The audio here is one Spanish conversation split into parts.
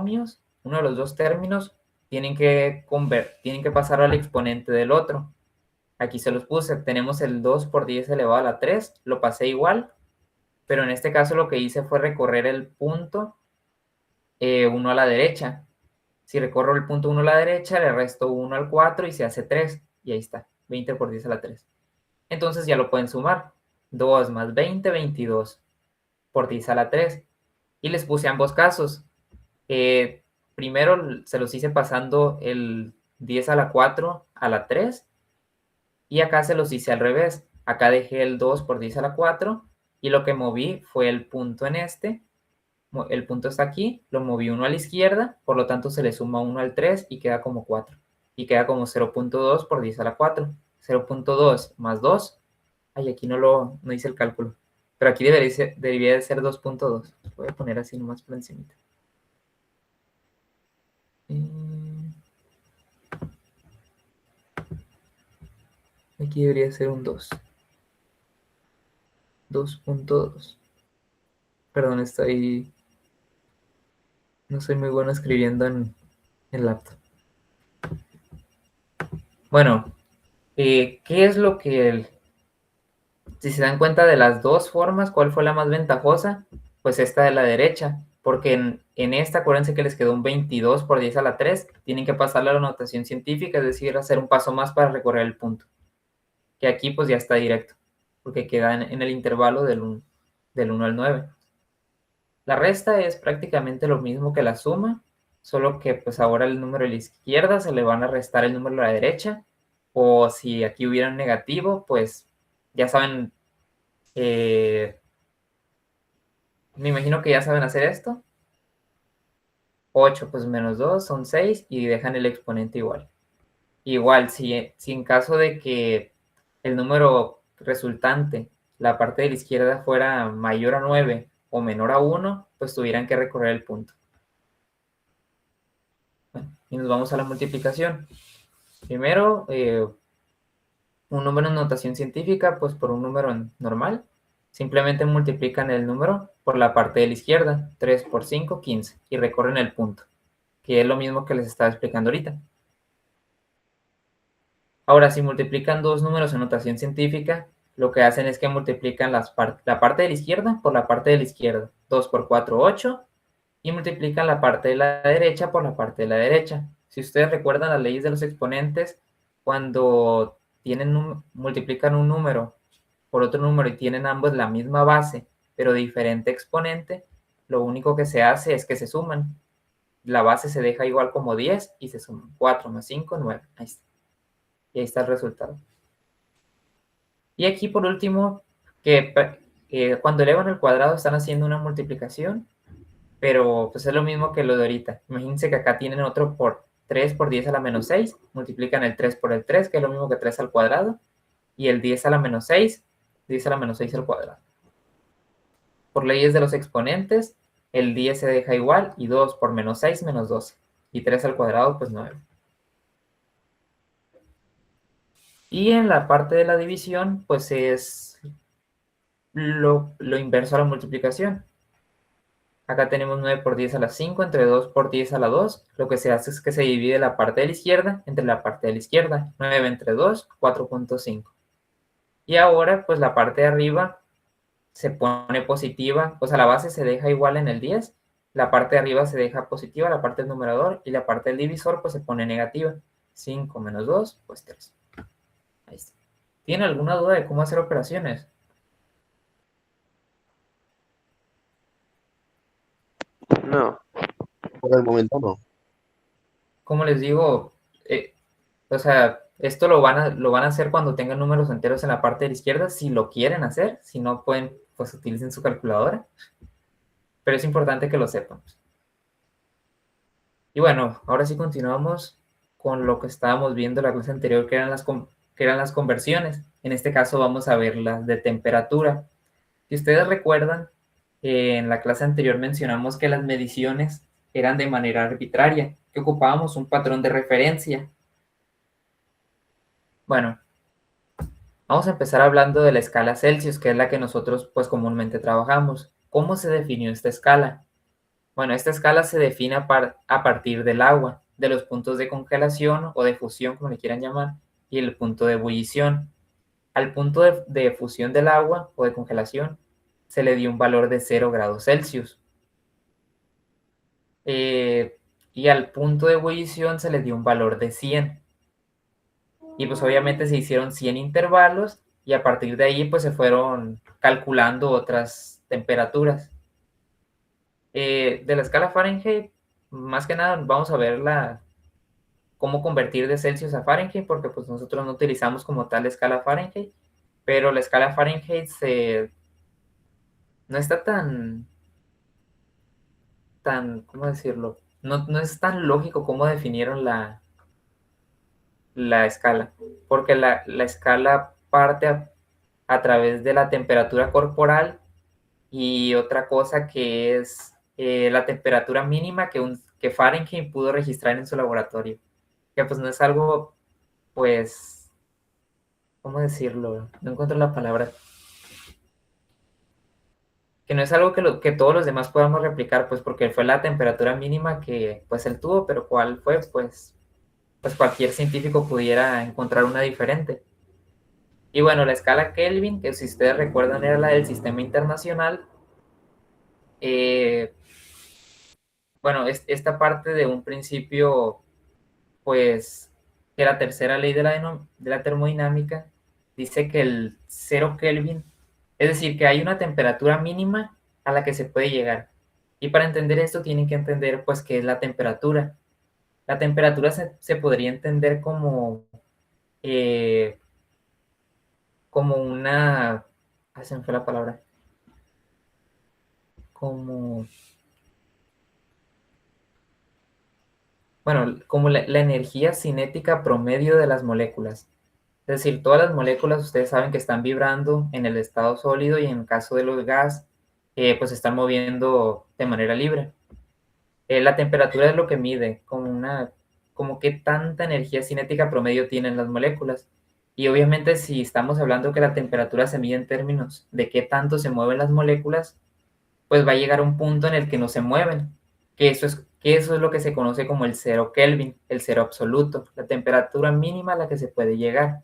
binomios, uno de los dos términos, tienen que pasar al exponente del otro. Aquí se los puse, tenemos el 2 por 10 elevado a la 3, lo pasé igual, pero en este caso lo que hice fue recorrer el punto 1 a la derecha. Si recorro el punto 1 a la derecha, le resto 1 al 4 y se hace 3, y ahí está, 20 por 10 a la 3. Entonces ya lo pueden sumar, 2 más 20, 22 por 10 a la 3. Y les puse ambos casos. Primero se los hice pasando el 10 a la 4 a la 3, y acá se los hice al revés. Acá dejé el 2 por 10 a la 4 y lo que moví fue el punto en este. El punto está aquí, lo moví 1 a la izquierda, por lo tanto se le suma 1 al 3 y queda como 4. Y queda como 0.2 por 10 a la 4. 0.2 más 2. Ay, aquí no hice el cálculo. Pero aquí debería de ser 2.2. Voy a poner así nomás por encima. Aquí debería ser un 2. 2.2. Perdón, no soy muy bueno escribiendo en laptop. Bueno, ¿qué es lo que... Si se dan cuenta de las dos formas, ¿cuál fue la más ventajosa? Pues esta de la derecha, porque en esta, acuérdense que les quedó un 22 por 10 a la 3, tienen que pasarle a la notación científica, es decir, hacer un paso más para recorrer el punto. Que aquí pues ya está directo, porque queda en el intervalo del 1 al 9. La resta es prácticamente lo mismo que la suma, solo que pues ahora el número de la izquierda se le van a restar el número de la derecha, o si aquí hubiera un negativo, pues ya saben, me imagino que ya saben hacer esto. 8 pues menos 2 son 6 y dejan el exponente igual. Igual, si en caso de que el número resultante, la parte de la izquierda, fuera mayor a 9 o menor a 1, pues tuvieran que recorrer el punto. Bueno, y nos vamos a la multiplicación. Primero, un número en notación científica, pues por un número normal. Simplemente multiplican el número por la parte de la izquierda. 3 por 5, 15. Y recorren el punto, que es lo mismo que les estaba explicando ahorita. Ahora, si multiplican dos números en notación científica, lo que hacen es que multiplican la parte de la izquierda por la parte de la izquierda. 2 por 4, 8. Y multiplican la parte de la derecha por la parte de la derecha. Si ustedes recuerdan las leyes de los exponentes, cuando multiplican un número por otro número y tienen ambos la misma base, pero diferente exponente, lo único que se hace es que se suman. La base se deja igual como 10 y se suman. 4 más 5, 9. Ahí está. Y ahí está el resultado. Y aquí por último, que cuando elevan al cuadrado están haciendo una multiplicación, pero pues es lo mismo que lo de ahorita. Imagínense que acá tienen otro por 3 por 10 a la menos 6, multiplican el 3 por el 3, que es lo mismo que 3 al cuadrado, y el 10 a la menos 6, 10 a la menos 6 al cuadrado. Por leyes de los exponentes, el 10 se deja igual, y 2 por menos 6, menos 12, y 3 al cuadrado, pues 9. Y en la parte de la división, pues es lo inverso a la multiplicación. Acá tenemos 9 por 10 a la 5 entre 2 por 10 a la 2. Lo que se hace es que se divide la parte de la izquierda entre la parte de la izquierda. 9 entre 2, 4.5. Y ahora, pues la parte de arriba se pone positiva. O sea, la base se deja igual en el 10. La parte de arriba se deja positiva, la parte del numerador. Y la parte del divisor, pues se pone negativa. 5 menos 2, pues 3. Ahí está. ¿Tienen alguna duda de cómo hacer operaciones? No, por el momento no. Como les digo, o sea, esto lo van a hacer cuando tengan números enteros en la parte de la izquierda, si lo quieren hacer. Si no pueden, pues utilicen su calculadora. Pero es importante que lo sepan. Y bueno, ahora sí continuamos con lo que estábamos viendo en la clase anterior, que eran las conversiones. En este caso vamos a ver las de temperatura. Si ustedes recuerdan, en la clase anterior mencionamos que las mediciones eran de manera arbitraria, que ocupábamos un patrón de referencia. Bueno, vamos a empezar hablando de la escala Celsius, que es la que nosotros pues comúnmente trabajamos. ¿Cómo se definió esta escala? Bueno, esta escala se define a partir del agua, de los puntos de congelación o de fusión, como le quieran llamar, y el punto de ebullición. Al punto de fusión del agua o de congelación se le dio un valor de 0 grados Celsius. Y al punto de ebullición se le dio un valor de 100. Y pues obviamente se hicieron 100 intervalos y a partir de ahí pues se fueron calculando otras temperaturas. De la escala Fahrenheit, más que nada vamos a ver cómo convertir de Celsius a Fahrenheit, porque pues nosotros no utilizamos como tal la escala Fahrenheit, pero la escala Fahrenheit no está ¿cómo decirlo? No es tan lógico cómo definieron la escala, porque la escala parte a través de la temperatura corporal y otra cosa que es la temperatura mínima que Fahrenheit pudo registrar en su laboratorio, que pues no es algo, pues, ¿cómo decirlo? No encuentro la palabra. Que no es algo que todos los demás podamos replicar, pues porque fue la temperatura mínima que pues él tuvo, pero cuál fue, pues cualquier científico pudiera encontrar una diferente. Y bueno, la escala Kelvin, que si ustedes recuerdan era la del sistema internacional, eh, bueno, esta parte de un principio, pues, que la tercera ley de la termodinámica dice que el 0 Kelvin, es decir, que hay una temperatura mínima a la que se puede llegar. Y para entender esto tienen que entender, pues, qué es la temperatura. La temperatura se podría entender eh, como una... se me fue la palabra. Como... Bueno, como la energía cinética promedio de las moléculas. Es decir, todas las moléculas ustedes saben que están vibrando en el estado sólido y en el caso de los gas, pues se están moviendo de manera libre. La temperatura es lo que mide, como qué tanta energía cinética promedio tienen las moléculas. Y obviamente si estamos hablando que la temperatura se mide en términos de qué tanto se mueven las moléculas, pues va a llegar a un punto en el que no se mueven, que eso es lo que se conoce como el 0 Kelvin, el cero absoluto, la temperatura mínima a la que se puede llegar.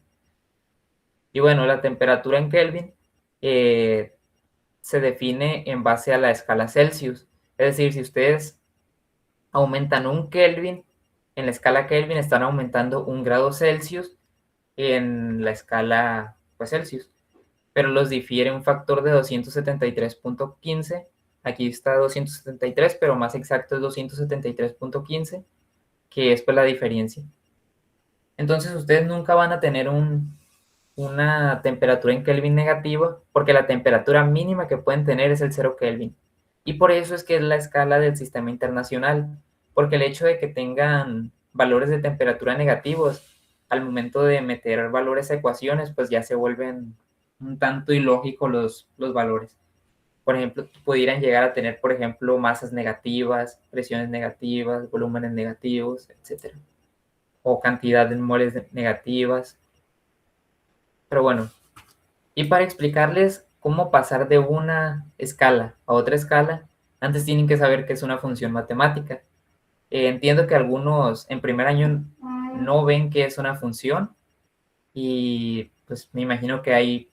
Y bueno, la temperatura en Kelvin se define en base a la escala Celsius. Es decir, si ustedes aumentan un Kelvin, en la escala Kelvin están aumentando 1 grado Celsius en la escala pues, Celsius. Pero los difiere un factor de 273.15. Aquí está 273, pero más exacto es 273.15, que es pues la diferencia. Entonces ustedes nunca van a tener una temperatura en Kelvin negativa, porque la temperatura mínima que pueden tener es el 0 Kelvin. Y por eso es que es la escala del sistema internacional, porque el hecho de que tengan valores de temperatura negativos, al momento de meter valores a ecuaciones, pues ya se vuelven un tanto ilógicos los valores. Por ejemplo, pudieran llegar a tener, por ejemplo, masas negativas, presiones negativas, volúmenes negativos, etc. O cantidad de moles negativas. Pero bueno, y para explicarles cómo pasar de una escala a otra escala, antes tienen que saber qué es una función matemática. Entiendo que algunos en primer año no ven qué es una función y pues me imagino que hay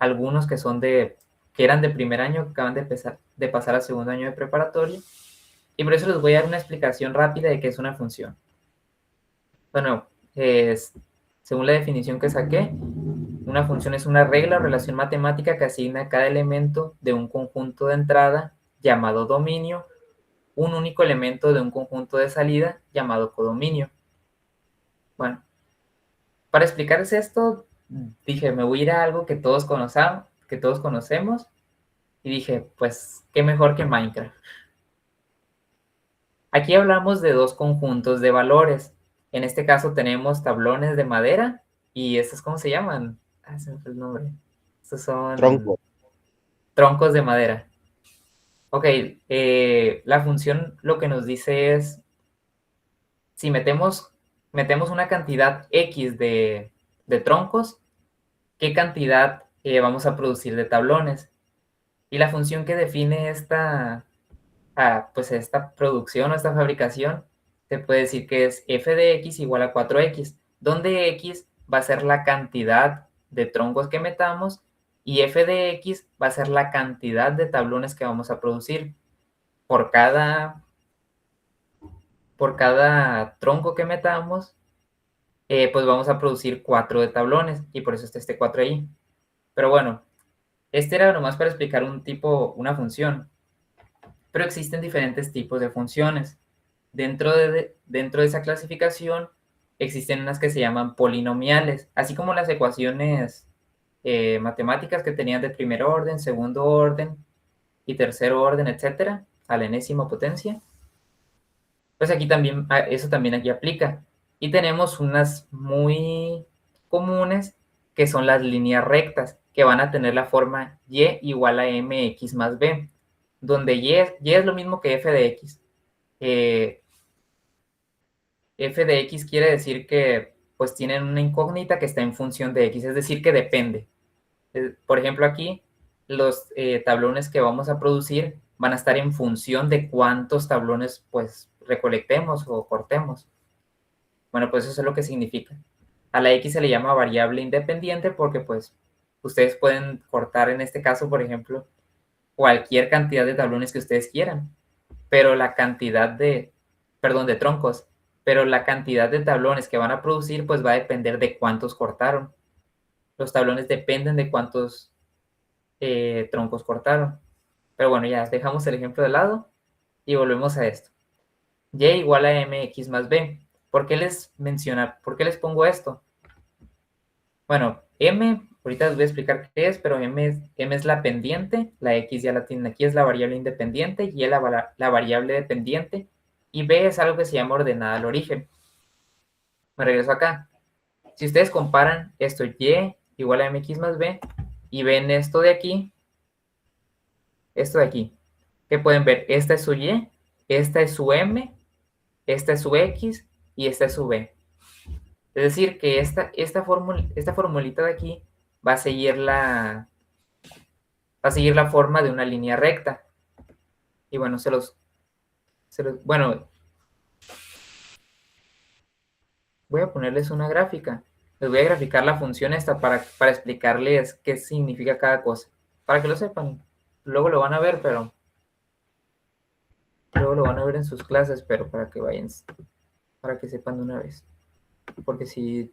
algunos que eran de primer año, que acaban de pasar a segundo año de preparatoria, y por eso les voy a dar una explicación rápida de qué es una función. Bueno, según la definición que saqué, una función es una regla o relación matemática que asigna a cada elemento de un conjunto de entrada llamado dominio un único elemento de un conjunto de salida llamado codominio. Bueno, para explicarles esto, dije, me voy a ir a algo que todos conocemos, y dije, pues, qué mejor que Minecraft. Aquí hablamos de dos conjuntos de valores. En este caso tenemos tablones de madera y estos, ¿cómo se llaman? Se me fue el nombre. Estos son troncos de madera. Ok, la función lo que nos dice es, si metemos una cantidad X de troncos, ¿qué cantidad vamos a producir de tablones? Y la función que define pues esta producción o esta fabricación, se puede decir que es f de x igual a 4x, donde x va a ser la cantidad de troncos que metamos y f de x va a ser la cantidad de tablones que vamos a producir. Por cada tronco que metamos, pues vamos a producir 4 de tablones y por eso está este 4 ahí. Pero bueno, este era nomás para explicar una función. Pero existen diferentes tipos de funciones. Dentro de esa clasificación existen unas que se llaman polinomiales, así como las ecuaciones matemáticas que tenían de primer orden, segundo orden y tercer orden, etcétera, a la enésima potencia. Pues aquí también, eso también aquí aplica. Y tenemos unas muy comunes que son las líneas rectas, que van a tener la forma y igual a mx más b, donde y es lo mismo que f de x. Eh, f de x quiere decir que pues tienen una incógnita que está en función de x, es decir, que depende. Por ejemplo, aquí los tablones que vamos a producir van a estar en función de cuántos tablones pues recolectemos o cortemos. Bueno, pues eso es lo que significa. A la x se le llama variable independiente porque pues ustedes pueden cortar en este caso, por ejemplo, cualquier cantidad de tablones que ustedes quieran, pero la cantidad de troncos, pero la cantidad de tablones que van a producir pues va a depender de cuántos cortaron. Los tablones dependen de cuántos troncos cortaron. Pero bueno, ya dejamos el ejemplo de lado y volvemos a esto. Y igual a mx más b. ¿Por qué les pongo esto? Bueno, ahorita les voy a explicar qué es, pero m es la pendiente, la x ya la tienen aquí, es la variable independiente, y la variable dependiente, y b es algo que se llama ordenada al origen. Me regreso acá. Si ustedes comparan esto y igual a mx más b, y ven esto de aquí, ¿qué pueden ver? Esta es su y, esta es su m, esta es su x, y esta es su b. Es decir, que esta formulita de aquí va a seguir la forma de una línea recta. Y bueno, bueno, voy a ponerles una gráfica. Les voy a graficar la función esta para explicarles qué significa cada cosa. Para que lo sepan. Luego lo van a ver, pero luego lo van a ver en sus clases, pero para que sepan de una vez. Porque si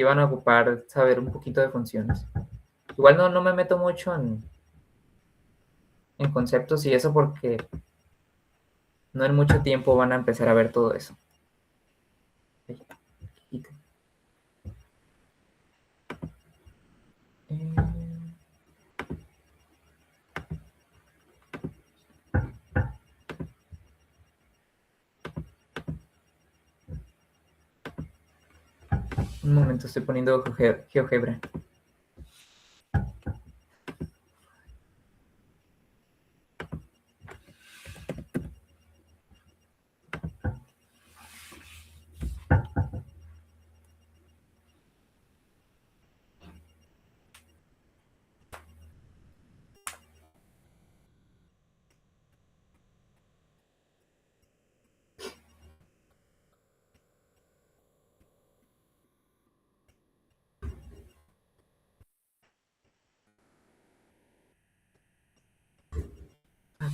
van a ocupar saber un poquito de funciones. Igual no me meto mucho en conceptos y eso porque no en mucho tiempo van a empezar a ver todo eso. Un momento, estoy poniendo GeoGebra.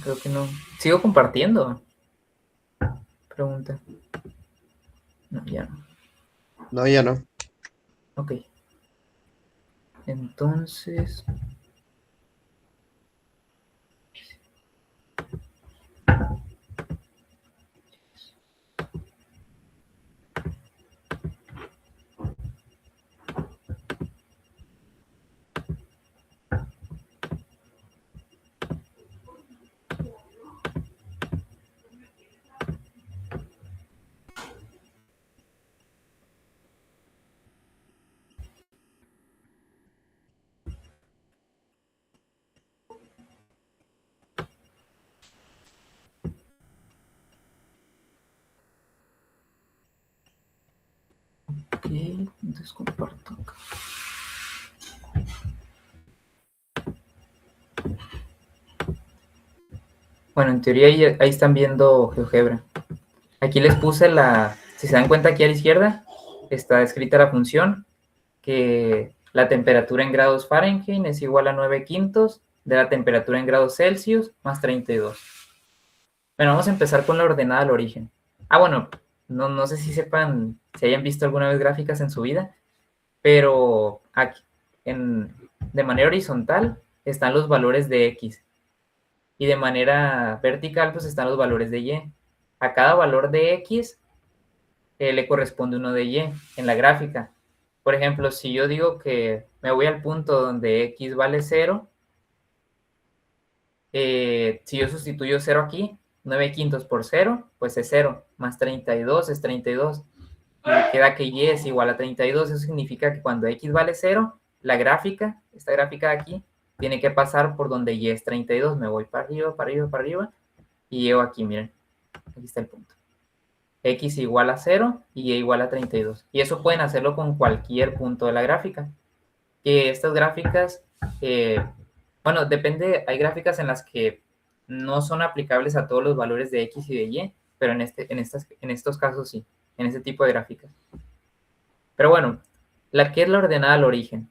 Creo que no. ¿Sigo compartiendo? Pregunta. No, ya no. No, ya no. Ok. Entonces... Ok, entonces comparto acá. Bueno, en teoría ahí están viendo GeoGebra. Aquí les puse si se dan cuenta aquí a la izquierda, está escrita la función que la temperatura en grados Fahrenheit es igual a 9/5 de la temperatura en grados Celsius más 32. Bueno, vamos a empezar con la ordenada al origen. Bueno, no sé si sepan, si hayan visto alguna vez gráficas en su vida, pero aquí, de manera horizontal están los valores de X y de manera vertical pues están los valores de Y. A cada valor de X le corresponde uno de Y en la gráfica. Por ejemplo, si yo digo que me voy al punto donde X vale 0, si yo sustituyo 0 aquí, 9/5 por 0, pues es 0, más 32 es 32. Y me queda que Y es igual a 32. Eso significa que cuando X vale 0, la gráfica, esta gráfica de aquí, tiene que pasar por donde Y es 32. Me voy para arriba, para arriba, para arriba, y llego aquí, miren, aquí está el punto. X igual a 0 y Y igual a 32. Y eso pueden hacerlo con cualquier punto de la gráfica. Que estas gráficas, bueno, depende, hay gráficas en las que no son aplicables a todos los valores de X y de Y, pero en estos casos sí, en este tipo de gráficas. Pero bueno, ¿qué es la ordenada al origen?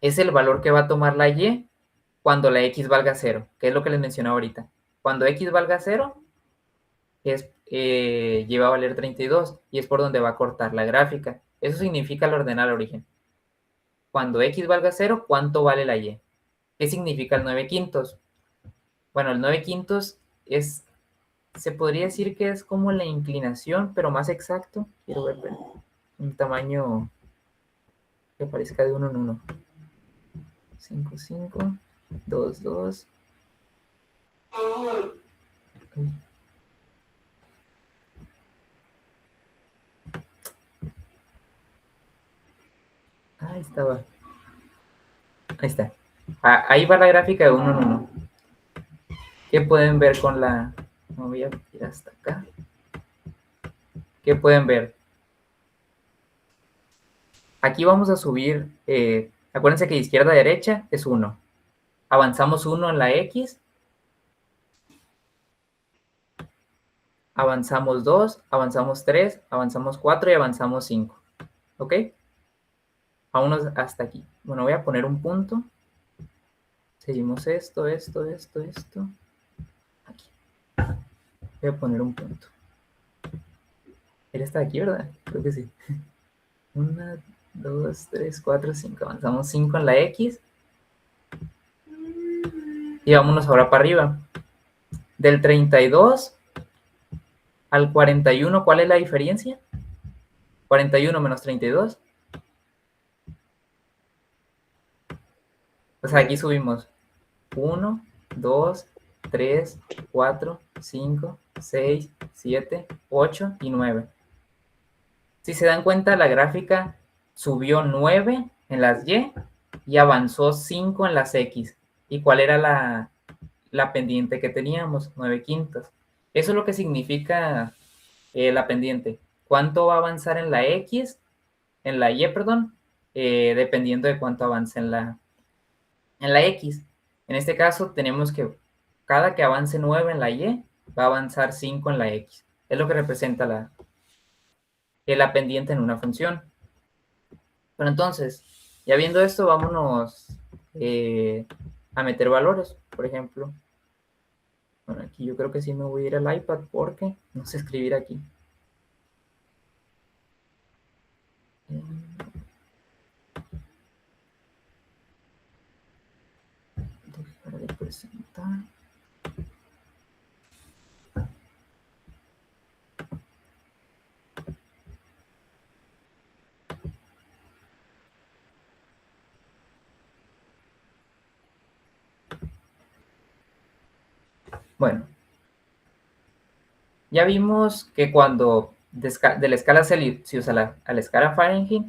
Es el valor que va a tomar la Y cuando la X valga 0, que es lo que les mencioné ahorita. Cuando X valga 0, lleva a valer 32 y es por donde va a cortar la gráfica. Eso significa la ordenada al origen. Cuando X valga 0, ¿cuánto vale la Y? ¿Qué significa el 9/5? Bueno, el 9/5 se podría decir que es como la inclinación, pero más exacto. Quiero ver un tamaño que parezca de 1 en 1. 5, 5, 2, 2. Ahí estaba. Ahí está. Ahí va la gráfica de 1 en 1. ¿Qué pueden ver con la... Me voy a ir hasta acá. ¿Qué pueden ver? Aquí vamos a subir, acuérdense que de izquierda a derecha es 1. Avanzamos 1 en la X. Avanzamos 2, avanzamos 3, avanzamos 4 y avanzamos 5. ¿Ok? Vámonos hasta aquí. Bueno, voy a poner un punto. Seguimos esto. Aquí. Voy a poner un punto. Él está aquí, ¿verdad? Creo que sí. 1, 2, 3, 4, 5. Avanzamos 5 en la X. Y vámonos ahora para arriba. Del 32 al 41, ¿cuál es la diferencia? 41 menos 32. O sea, aquí subimos 1, 2, 3, 4, 5, 6, 7, 8 y 9. Si se dan cuenta, la gráfica subió 9 en las y avanzó 5 en las X. ¿Y cuál era la pendiente que teníamos? 9/5. Eso es lo que significa la pendiente. ¿Cuánto va a avanzar en la X? En la Y, perdón, dependiendo de cuánto avance en la X. En este caso tenemos que cada que avance 9 en la Y, va a avanzar 5 en la X. Es lo que representa la pendiente en una función. Pero entonces, ya viendo esto, vámonos a meter valores. Por ejemplo, bueno, aquí yo creo que sí me voy a ir al iPad porque no sé escribir aquí. Dejar de presentar. Bueno, ya vimos que cuando de la escala Celsius a la escala Fahrenheit,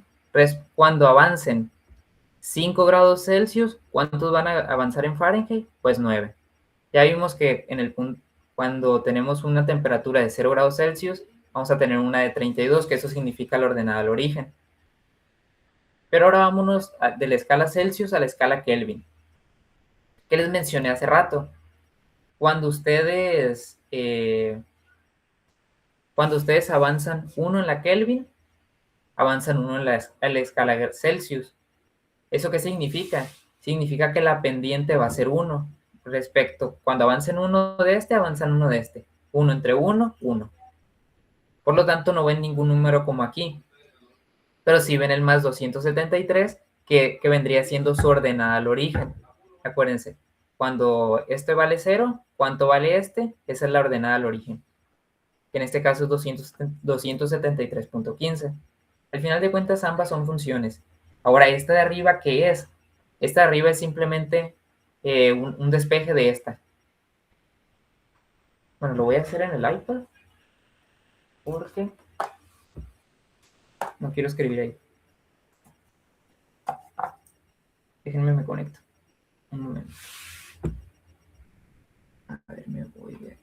cuando avancen 5 grados Celsius, ¿cuántos van a avanzar en Fahrenheit? Pues 9. Ya vimos que cuando tenemos una temperatura de 0 grados Celsius, vamos a tener una de 32, que eso significa la ordenada al origen. Pero ahora vámonos de la escala Celsius a la escala Kelvin. ¿Qué les mencioné hace rato? Cuando ustedes avanzan 1 en la Kelvin, avanzan 1 en la escala Celsius. ¿Eso qué significa? Significa que la pendiente va a ser 1 respecto. Cuando avancen 1 de este, avanzan 1 de este. 1 entre 1, 1. Por lo tanto, no ven ningún número como aquí. Pero sí ven el más 273, que vendría siendo su ordenada al origen. Acuérdense, cuando este vale 0, ¿cuánto vale este? Esa es la ordenada al origen, que en este caso es 273.15. Al final de cuentas, ambas son funciones. Ahora, esta de arriba, ¿qué es? Esta de arriba es simplemente un despeje de esta. Bueno, lo voy a hacer en el iPad, porque no quiero escribir ahí. Déjenme, me conecto. Un momento. A ver, me voy a ver.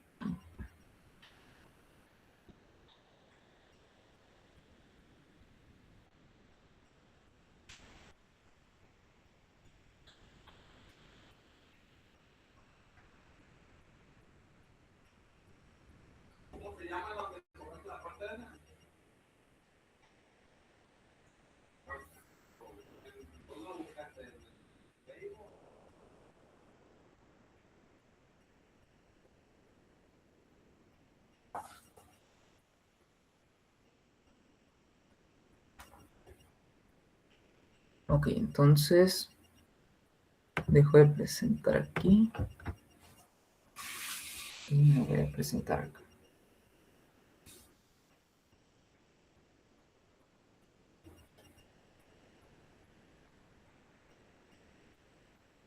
Ok, entonces dejo de presentar aquí y me voy a presentar acá.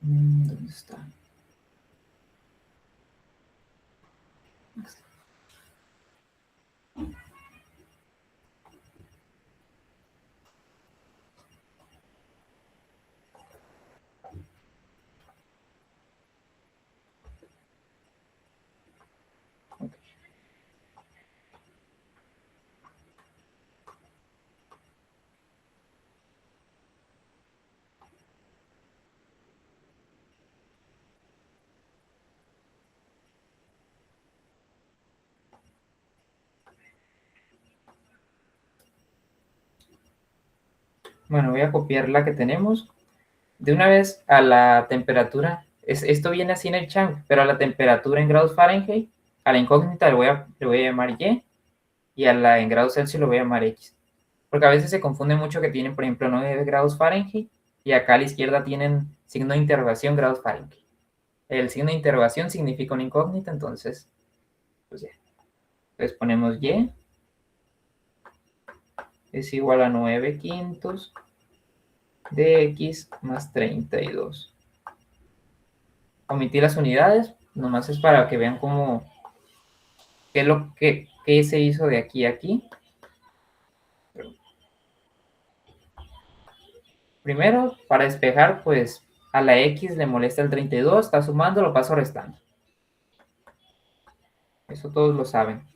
¿Dónde está? Okay. Bueno, voy a copiar la que tenemos. De una vez a la temperatura, esto viene así en el chunk, pero a la temperatura en grados Fahrenheit, a la incógnita le voy a llamar y a la en grados Celsius le voy a llamar X. Porque a veces se confunde mucho que tienen, por ejemplo, 9 grados Fahrenheit y acá a la izquierda tienen signo de interrogación grados Fahrenheit. El signo de interrogación significa una incógnita, entonces, pues ya. Entonces ponemos Y es igual a 9 quintos de X más 32. Omití las unidades, nomás es para que vean cómo, qué es lo que se hizo de aquí a aquí. Primero, para despejar, pues a la X le molesta el 32, está sumando, lo paso restando. Eso todos lo saben.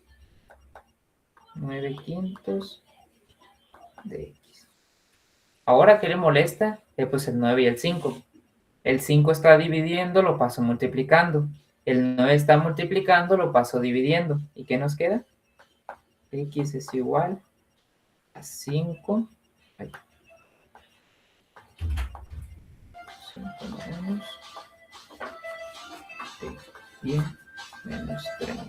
9 quintos de X. Ahora, ¿qué le molesta? Pues el 9 y el 5. El 5 está dividiendo, lo paso multiplicando. El 9 está multiplicando, lo paso dividiendo. ¿Y qué nos queda? X es igual a 5. Ahí. 5 menos y menos 30.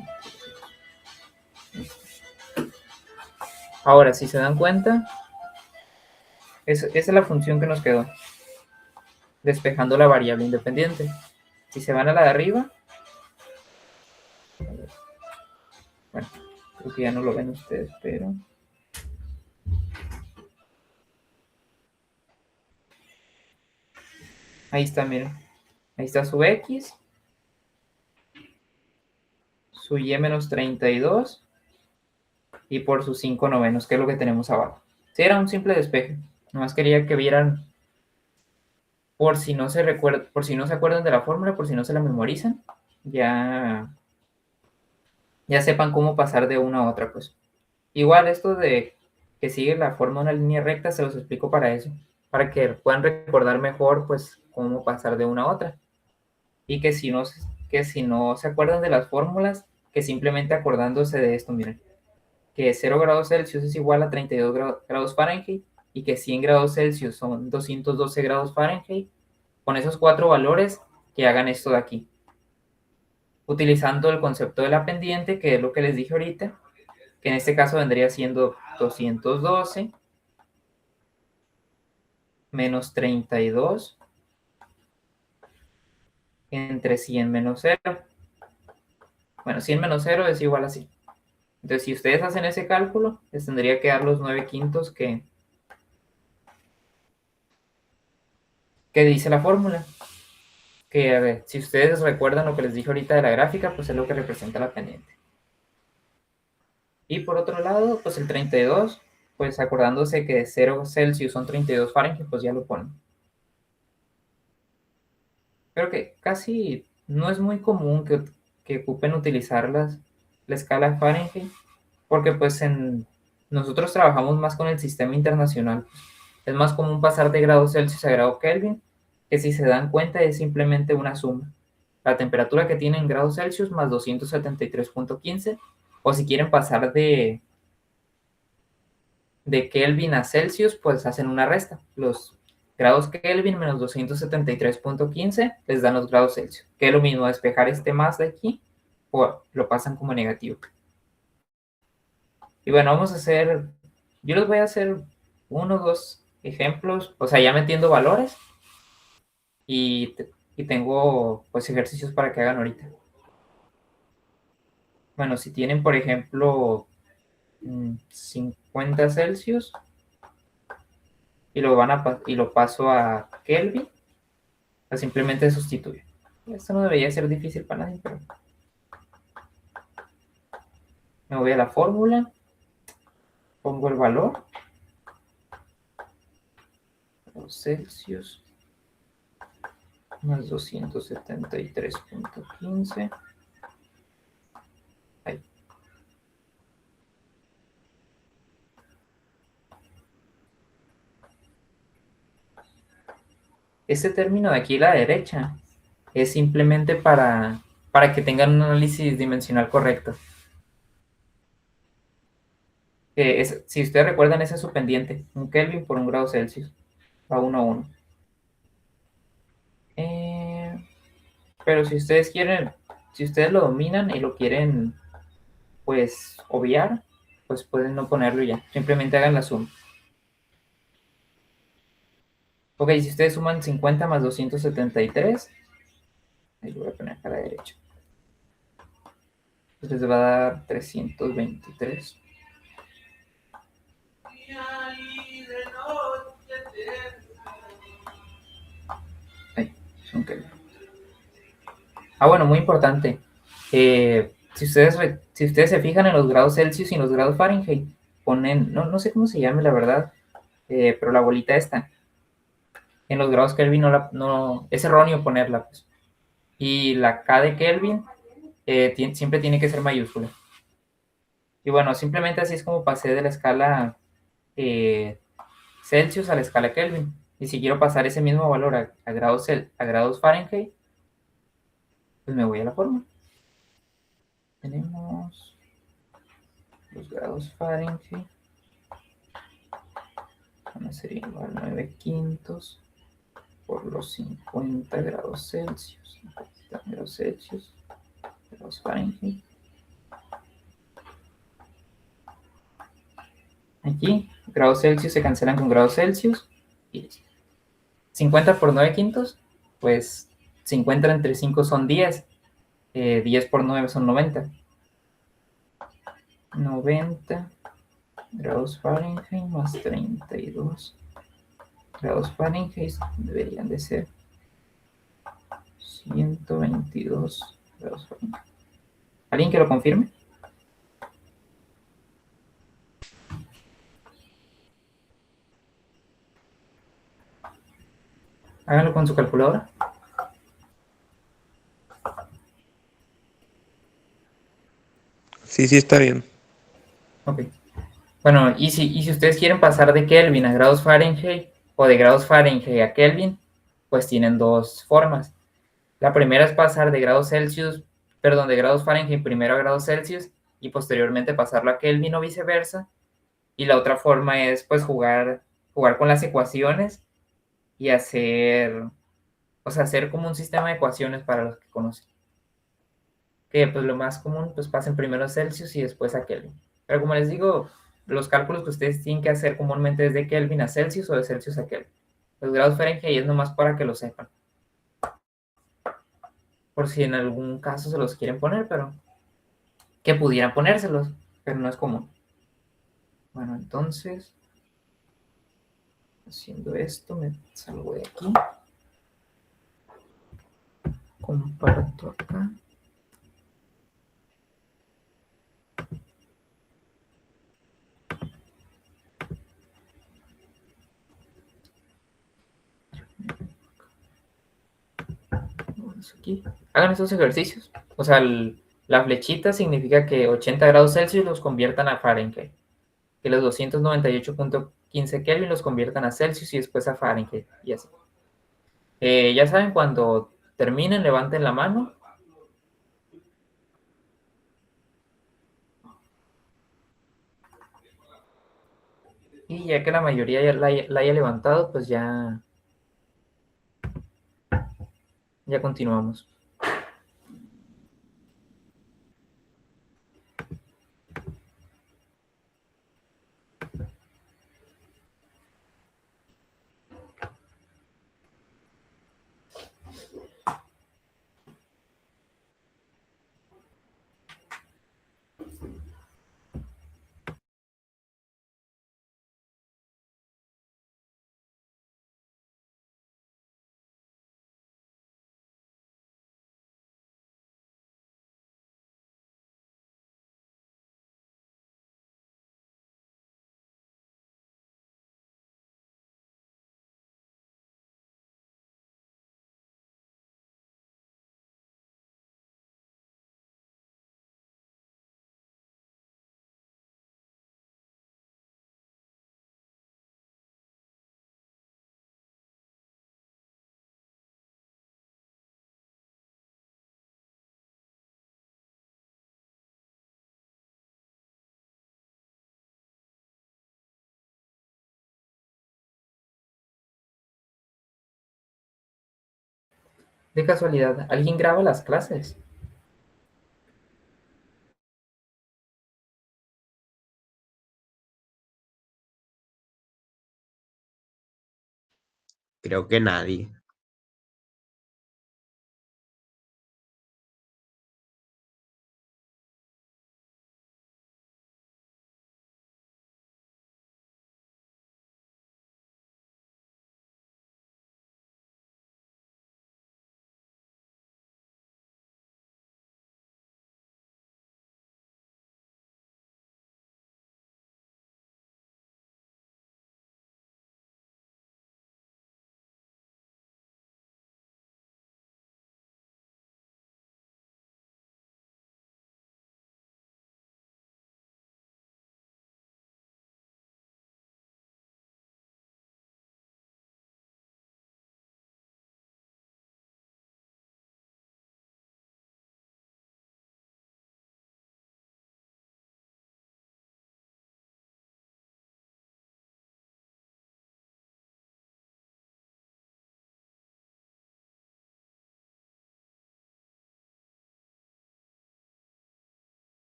Ahora, si se dan cuenta, esa es la función que nos quedó, despejando la variable independiente. Si se van a la de arriba, bueno, creo que ya no lo ven ustedes, pero ahí está, miren. Ahí está su X, su Y menos 32 y por sus 5 novenos, que es lo que tenemos abajo. Sí, era un simple despeje. Nomás quería que vieran, por si no se acuerdan de la fórmula, por si no se la memorizan, ya sepan cómo pasar de una a otra, pues. Igual esto de que sigue la forma de una línea recta, se los explico para eso, para que puedan recordar mejor, pues, cómo pasar de una a otra. Y que que si no se acuerdan de las fórmulas, que simplemente acordándose de esto, miren, que 0 grados Celsius es igual a 32 grados Fahrenheit y que 100 grados Celsius son 212 grados Fahrenheit, con esos 4 valores que hagan esto de aquí. Utilizando el concepto de la pendiente, que es lo que les dije ahorita, que en este caso vendría siendo 212 menos 32 entre 100 menos 0. Bueno, 100 menos 0 es igual a 100. Entonces, si ustedes hacen ese cálculo, les tendría que dar los 9 quintos que dice la fórmula. Que, a ver, si ustedes recuerdan lo que les dije ahorita de la gráfica, pues es lo que representa la pendiente. Y por otro lado, pues el 32, pues acordándose que 0 Celsius son 32 Fahrenheit, pues ya lo ponen. Creo que casi no es muy común que ocupen utilizar la escala Fahrenheit, porque pues nosotros trabajamos más con el sistema internacional. Es más común pasar de grado Celsius a grado Kelvin, que si se dan cuenta es simplemente una suma. La temperatura que tiene en grados Celsius más 273.15, o si quieren pasar de Kelvin a Celsius, pues hacen una resta. Los grados Kelvin menos 273.15 les dan los grados Celsius, que es lo mismo, despejar este más de aquí, o lo pasan como negativo. Y bueno, vamos a hacer, yo les voy a hacer 1 o 2 ejemplos, o sea, ya metiendo valores, y tengo pues ejercicios para que hagan ahorita. Bueno, si tienen, por ejemplo, 50 Celsius y lo paso a Kelvin, pues simplemente sustituyo. Esto no debería ser difícil para nadie, pero me voy a la fórmula, pongo el valor, los Celsius más 273.15. Ahí. Este término de aquí a la derecha es simplemente para que tengan un análisis dimensional correcto. Si ustedes recuerdan, ese es su pendiente, un Kelvin por un grado Celsius, va 1 a 1. Pero si ustedes quieren, si ustedes lo dominan y lo quieren, pues, obviar, pues pueden no ponerlo ya, simplemente hagan la suma. Ok, si ustedes suman 50 más 273, ahí lo voy a poner acá a la derecha, pues les va a dar 323. Ahí, es un Kelvin. Bueno, muy importante. Si ustedes se fijan en los grados Celsius y en los grados Fahrenheit, ponen, no sé cómo se llame la verdad, pero la bolita esta. En los grados Kelvin no es erróneo ponerla, pues. Y la K de Kelvin siempre tiene que ser mayúscula. Y bueno, simplemente así es como pasé de la escala Celsius a la escala Kelvin. Y si quiero pasar ese mismo valor a grados Fahrenheit, pues me voy a la fórmula. Tenemos los grados Fahrenheit. Van a ser igual a 9 quintos por los 50 grados Celsius. Grados Celsius, grados Fahrenheit. Aquí, grados Celsius se cancelan con grados Celsius. Y 50 por 9 quintos, pues 50 entre 5 son 10. 10 por 9 son 90. 90 grados Fahrenheit más 32 grados Fahrenheit deberían de ser 122 grados Fahrenheit. ¿Alguien que lo confirme? Háganlo con su calculadora. Sí, está bien. Ok. Bueno, y si ustedes quieren pasar de Kelvin a grados Fahrenheit o de grados Fahrenheit a Kelvin, pues tienen dos formas. La primera es pasar de grados Celsius, perdón, de grados Fahrenheit primero a grados Celsius y posteriormente pasarlo a Kelvin o viceversa. Y la otra forma es pues jugar con las ecuaciones y hacer, o sea, hacer como un sistema de ecuaciones para los que conocen. Que pues lo más común pues pasen primero a Celsius y después a Kelvin. Pero como les digo, los cálculos que ustedes tienen que hacer comúnmente es de Kelvin a Celsius o de Celsius a Kelvin. Los grados Fahrenheit es nomás para que lo sepan. Por si en algún caso se los quieren poner, pero que pudieran ponérselos, pero no es común. Bueno, entonces, haciendo esto, me salgo de aquí. Comparto acá. Vamos aquí. Hagan estos ejercicios. O sea, la flechita significa que 80 grados Celsius los conviertan a Fahrenheit. Que los 298.15 Kelvin los conviertan a Celsius y después a Fahrenheit. Y así. Ya saben, cuando terminen, levanten la mano. Y ya que la mayoría ya la haya levantado, pues ya continuamos. De casualidad, ¿alguien graba las clases? Creo que nadie.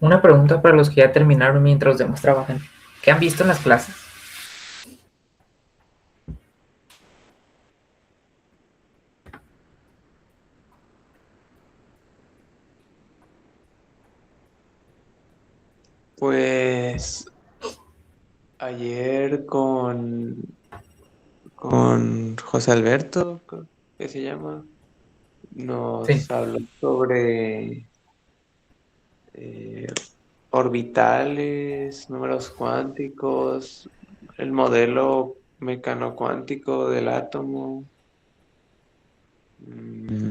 Una pregunta para los que ya terminaron mientras los demás trabajan. ¿Qué han visto en las clases? Pues ayer con José Alberto, ¿qué se llama? Sí. Nos habló sobre eh, orbitales, números cuánticos, el modelo mecanocuántico del átomo. Mm,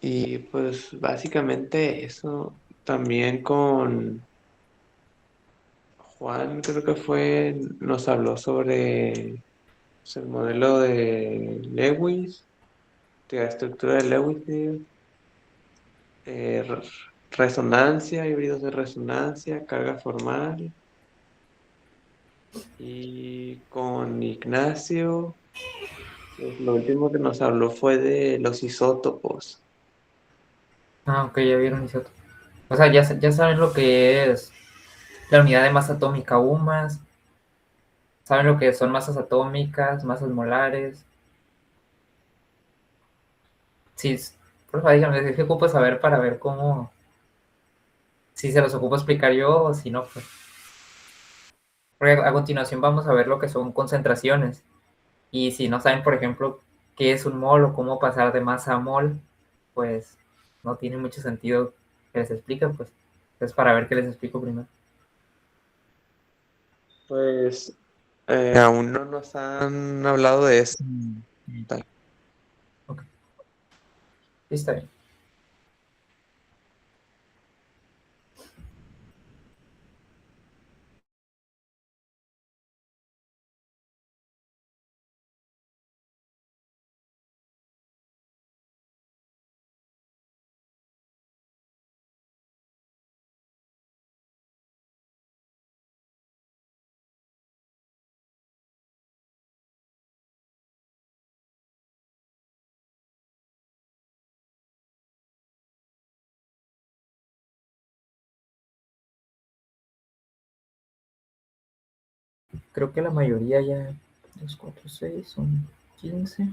Y pues básicamente eso. También con Juan, creo que fue, nos habló sobre pues, el modelo de Lewis, de la estructura de Lewis, sí, eh, re- resonancia, híbridos de resonancia, carga formal. Y con Ignacio, pues, lo último que nos habló fue de los isótopos. Ah, ok, ya vieron eso. O sea, ya saben lo que es la unidad de masa atómica UMAS, saben lo que son masas atómicas, masas molares. Sí, por favor, díganme, es que ocupo saber para ver cómo, si se los ocupo explicar yo o si no, pues. Porque a continuación vamos a ver lo que son concentraciones. Y si no saben, por ejemplo, qué es un mol o cómo pasar de masa a mol, pues no tiene mucho sentido que les explique, pues. Entonces, para ver qué les explico primero. Pues aún no nos han hablado de eso. Tal. Ok, sí, está bien. Creo que la mayoría ya, 2, 4, 6, son 15.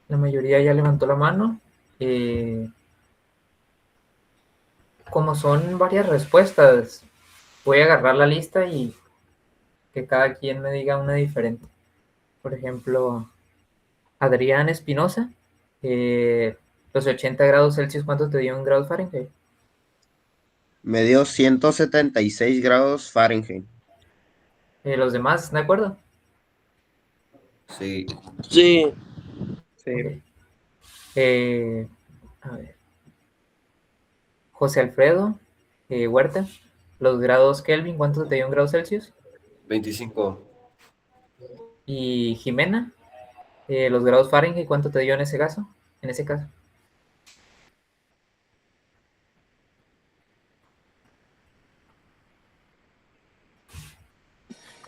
La mayoría ya levantó la mano. Eh, como son varias respuestas, voy a agarrar la lista y que cada quien me diga una diferente. Por ejemplo, Adrián Espinosa, los 80 grados Celsius, ¿cuánto te dio en grados Fahrenheit? Me dio 176 grados Fahrenheit. Los demás, ¿están de acuerdo? Sí. Sí, Ok. Sí. A ver. José Alfredo Huerta, los grados Kelvin, ¿cuánto te dio en grados Celsius? 25. Y Jimena, los grados Fahrenheit, ¿cuánto te dio en ese caso? En ese caso.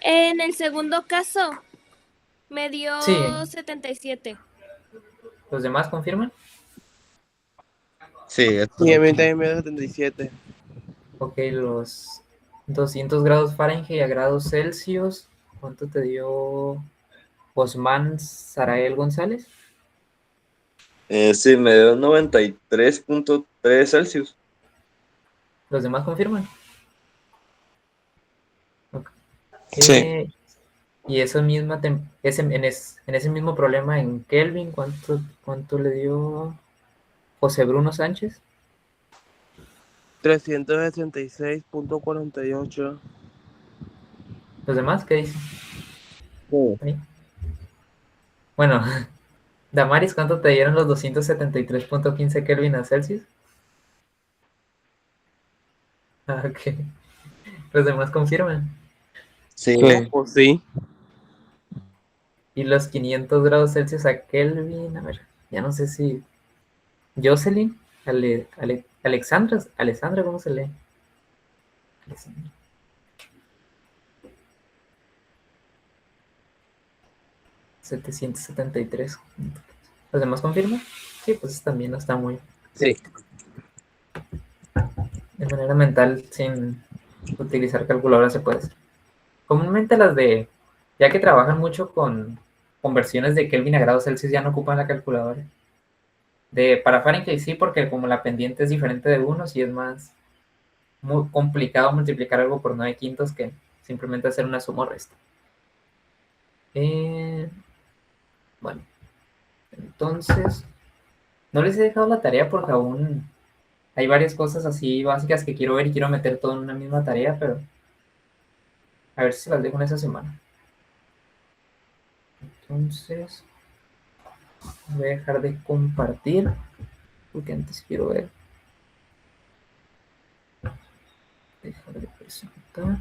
En el segundo caso me Sí, dio 77. ¿los demás confirman? Sí, es y a mí correcto. también me dio 77. Ok, los 200 grados Fahrenheit a grados Celsius, ¿cuánto te dio Osman Sarael González? Sí, me dio 93.3 Celsius. ¿Los demás confirman? Ok. Sí. Y esa misma en ese mismo problema en Kelvin, ¿cuánto le dio José Bruno Sánchez? 366.48. ¿Los demás qué dicen? Sí. Ahí. Bueno, Damaris, ¿cuánto te dieron los 273.15 Kelvin a Celsius? Ah, ok. Los demás confirman. Sí. Sí. Pues sí. Y los 500 grados Celsius a Kelvin, a ver, ya no sé si Jocelyn, Alexandra, ¿cómo se lee? Alexandra. 773. ¿Los demás confirman? Sí, pues también no está muy. Sí. De manera mental, sin utilizar calculadora, se puede hacer. Comúnmente ya que trabajan mucho con conversiones de Kelvin a grados Celsius, ya no ocupan la calculadora. Para Fahrenheit sí, porque como la pendiente es diferente de uno, sí es muy complicado multiplicar algo por 9/5 que simplemente hacer una suma o resta. Bueno, entonces, no les he dejado la tarea porque aún hay varias cosas así básicas que quiero ver y quiero meter todo en una misma tarea, pero a ver si se las dejo en esa semana. Entonces, voy a dejar de compartir porque antes quiero ver. Dejar de presentar.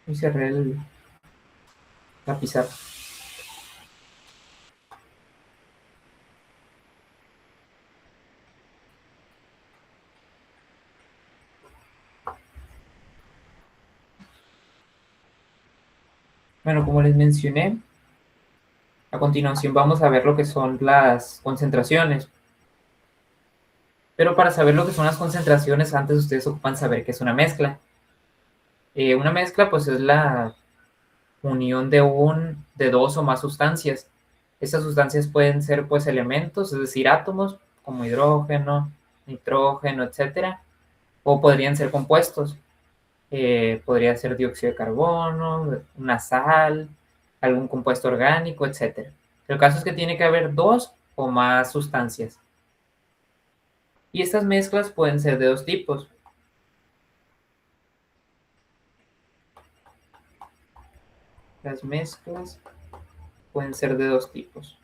Y cerré la pizarra. Bueno, como les mencioné, a continuación vamos a ver lo que son las concentraciones. Pero para saber lo que son las concentraciones, antes ustedes ocupan saber qué es una mezcla. Una mezcla, pues, es la unión de dos o más sustancias. Estas sustancias pueden ser, pues, elementos, es decir, átomos, como hidrógeno, nitrógeno, etcétera, o podrían ser compuestos. Podría ser dióxido de carbono, una sal, algún compuesto orgánico, etcétera. El caso es que tiene que haber dos o más sustancias. Y estas mezclas pueden ser de dos tipos. Las mezclas pueden ser de dos tipos.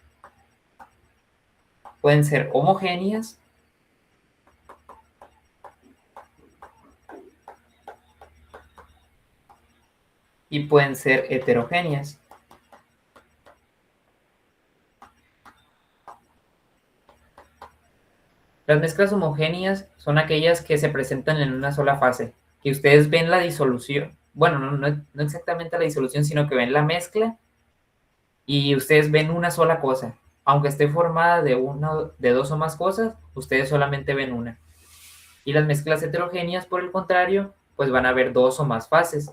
Pueden ser homogéneas y pueden ser heterogéneas. Las mezclas homogéneas son aquellas que se presentan en una sola fase, que ustedes ven la disolución, bueno, no exactamente la disolución, sino que ven la mezcla y ustedes ven una sola cosa. Aunque esté formada de dos o más cosas, ustedes solamente ven una. Y las mezclas heterogéneas, por el contrario, pues van a ver dos o más fases.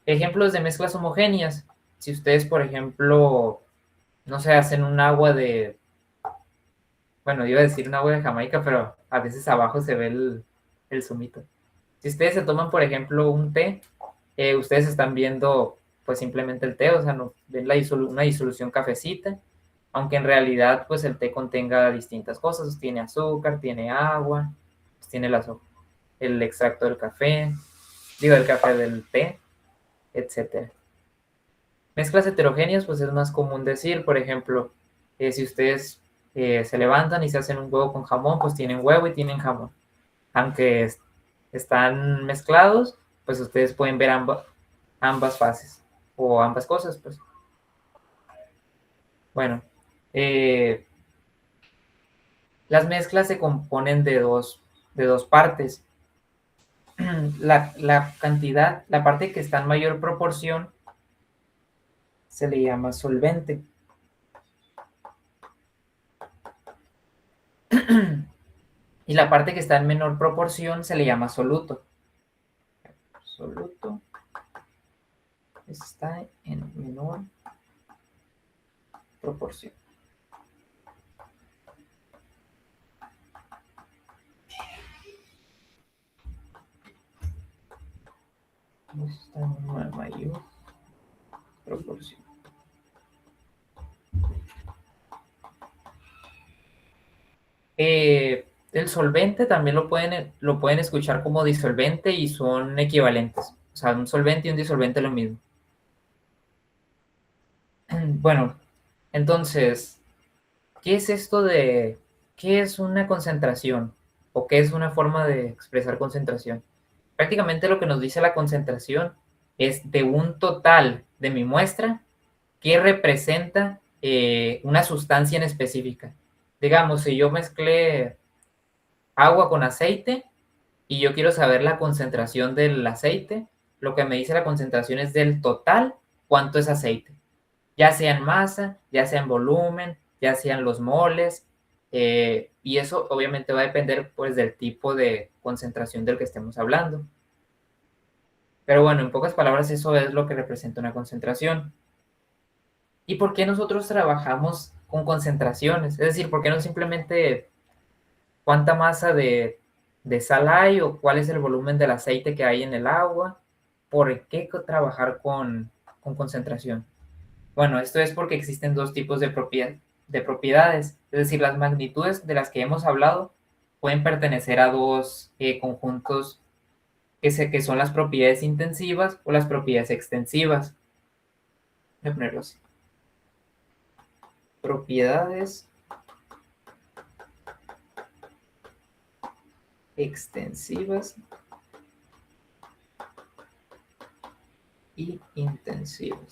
Ejemplos de mezclas homogéneas. Si ustedes, por ejemplo, no sé, hacen un agua bueno, iba a decir un agua de Jamaica, pero a veces abajo se ve el zumito. Si ustedes se toman, por ejemplo, un té, ustedes están viendo pues simplemente el té, o sea, no, ven una disolución cafecita, aunque en realidad pues el té contenga distintas cosas, tiene azúcar, tiene agua, pues, tiene el extracto del café, del café del té, etcétera. Mezclas heterogéneas, pues es más común decir, por ejemplo, si ustedes se levantan y se hacen un huevo con jamón, pues tienen huevo y tienen jamón. Aunque están mezclados, pues ustedes pueden ver ambas fases o ambas cosas, pues. Bueno, las mezclas se componen de dos partes. La cantidad, la parte que está en mayor proporción, se le llama solvente. Y la parte que está en menor proporción se le llama soluto. Soluto está en menor proporción. Está en una mayor proporción. El solvente también lo pueden escuchar como disolvente y son equivalentes. O sea, un solvente y un disolvente es lo mismo. Bueno, entonces, ¿qué es qué es una concentración? ¿O qué es una forma de expresar concentración? Prácticamente lo que nos dice la concentración es de un total de mi muestra que representa una sustancia en específica. Digamos, si yo mezclé agua con aceite y yo quiero saber la concentración del aceite, lo que me dice la concentración es del total cuánto es aceite, ya sea en masa, ya sea en volumen, ya sean los moles, y eso obviamente va a depender pues del tipo de concentración del que estemos hablando. Pero bueno, en pocas palabras eso es lo que representa una concentración. ¿Y por qué nosotros trabajamos con concentraciones? Es decir, ¿por qué no simplemente cuánta masa de sal hay o cuál es el volumen del aceite que hay en el agua? ¿Por qué trabajar con concentración? Bueno, esto es porque existen dos tipos de propiedades, es decir, las magnitudes de las que hemos hablado pueden pertenecer a dos conjuntos que son las propiedades intensivas o las propiedades extensivas. Voy a ponerlo así. Propiedades extensivas y intensivas.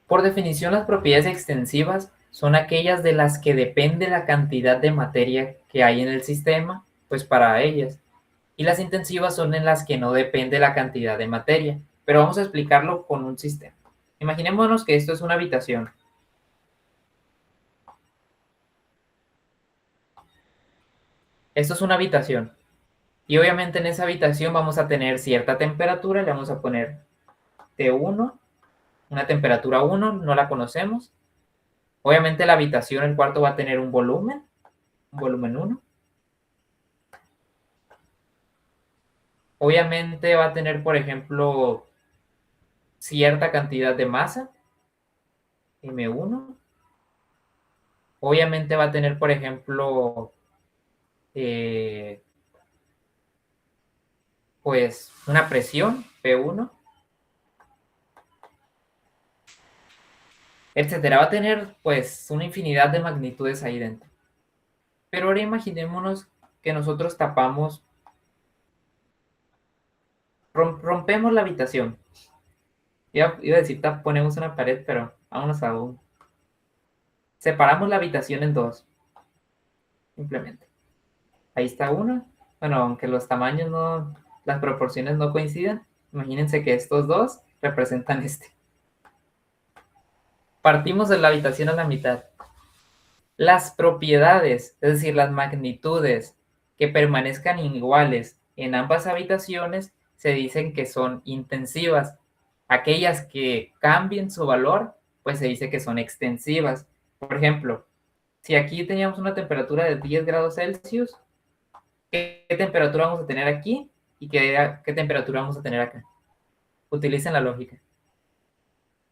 Por definición, las propiedades extensivas son aquellas de las que depende la cantidad de materia que hay en el sistema, pues para ellas. Y las intensivas son en las que no depende la cantidad de materia. Pero vamos a explicarlo con un sistema. Imaginémonos que esto es una habitación. Esto es una habitación. Y obviamente en esa habitación vamos a tener cierta temperatura, le vamos a poner T1, una temperatura 1, no la conocemos. Obviamente la habitación, el cuarto va a tener un volumen 1. Obviamente va a tener, por ejemplo, cierta cantidad de masa, M1. Obviamente va a tener, por ejemplo, pues una presión, P1, etcétera. Va a tener, pues, una infinidad de magnitudes ahí dentro. Pero ahora imaginémonos que nosotros tapamos, rompemos la habitación. Iba a decir, ponemos una pared, pero vámonos a un. Separamos la habitación en dos, simplemente. Ahí está una. Bueno, aunque los tamaños no, las proporciones no coincidan, imagínense que estos dos representan este. Partimos de la habitación a la mitad. Las propiedades, es decir, las magnitudes que permanezcan iguales en ambas habitaciones, se dicen que son intensivas. Aquellas que cambien su valor, pues se dice que son extensivas. Por ejemplo, si aquí teníamos una temperatura de 10 grados Celsius, ¿qué temperatura vamos a tener aquí y qué temperatura vamos a tener acá? Utilicen la lógica.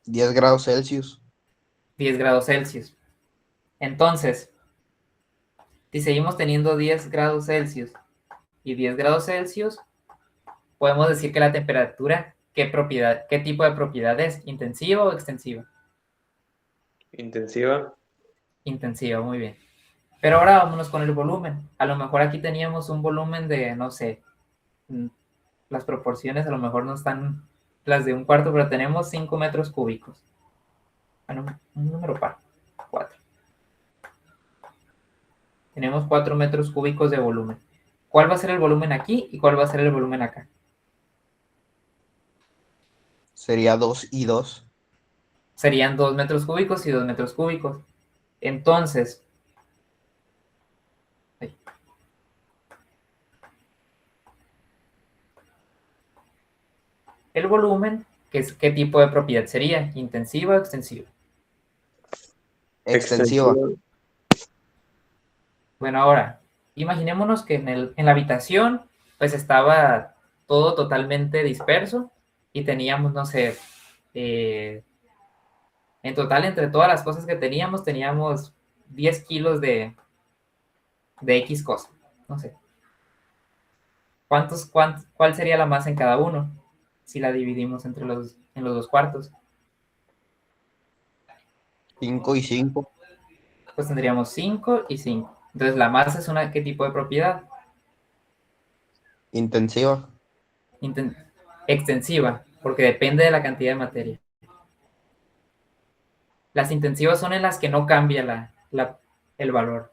10 grados Celsius. 10 grados Celsius. Entonces, si seguimos teniendo 10 grados Celsius y 10 grados Celsius, podemos decir que la temperatura, ¿qué tipo de propiedad es? ¿Intensiva o extensiva? Intensiva. Intensiva, muy bien. Pero ahora vámonos con el volumen. A lo mejor aquí teníamos un volumen de, no sé, las proporciones a lo mejor no están las de un cuarto, pero tenemos 5 metros cúbicos. Bueno, un número par, 4. Tenemos 4 metros cúbicos de volumen. ¿Cuál va a ser el volumen aquí y cuál va a ser el volumen acá? Sería 2 y 2. Serían 2 metros cúbicos y 2 metros cúbicos. Entonces, el volumen, ¿qué tipo de propiedad sería? ¿Intensiva o extensiva? Extensiva. Bueno, ahora, imaginémonos que en la habitación, pues estaba todo totalmente disperso y teníamos, no sé, en total, entre todas las cosas que teníamos 10 kilos de X cosa. No sé. ¿Cuál sería la masa en cada uno? Si la dividimos en los dos cuartos. 5 y 5. Pues tendríamos 5 y 5. Entonces, la masa es ¿qué tipo de propiedad? Intensiva. Extensiva, porque depende de la cantidad de materia. Las intensivas son en las que no cambia el valor.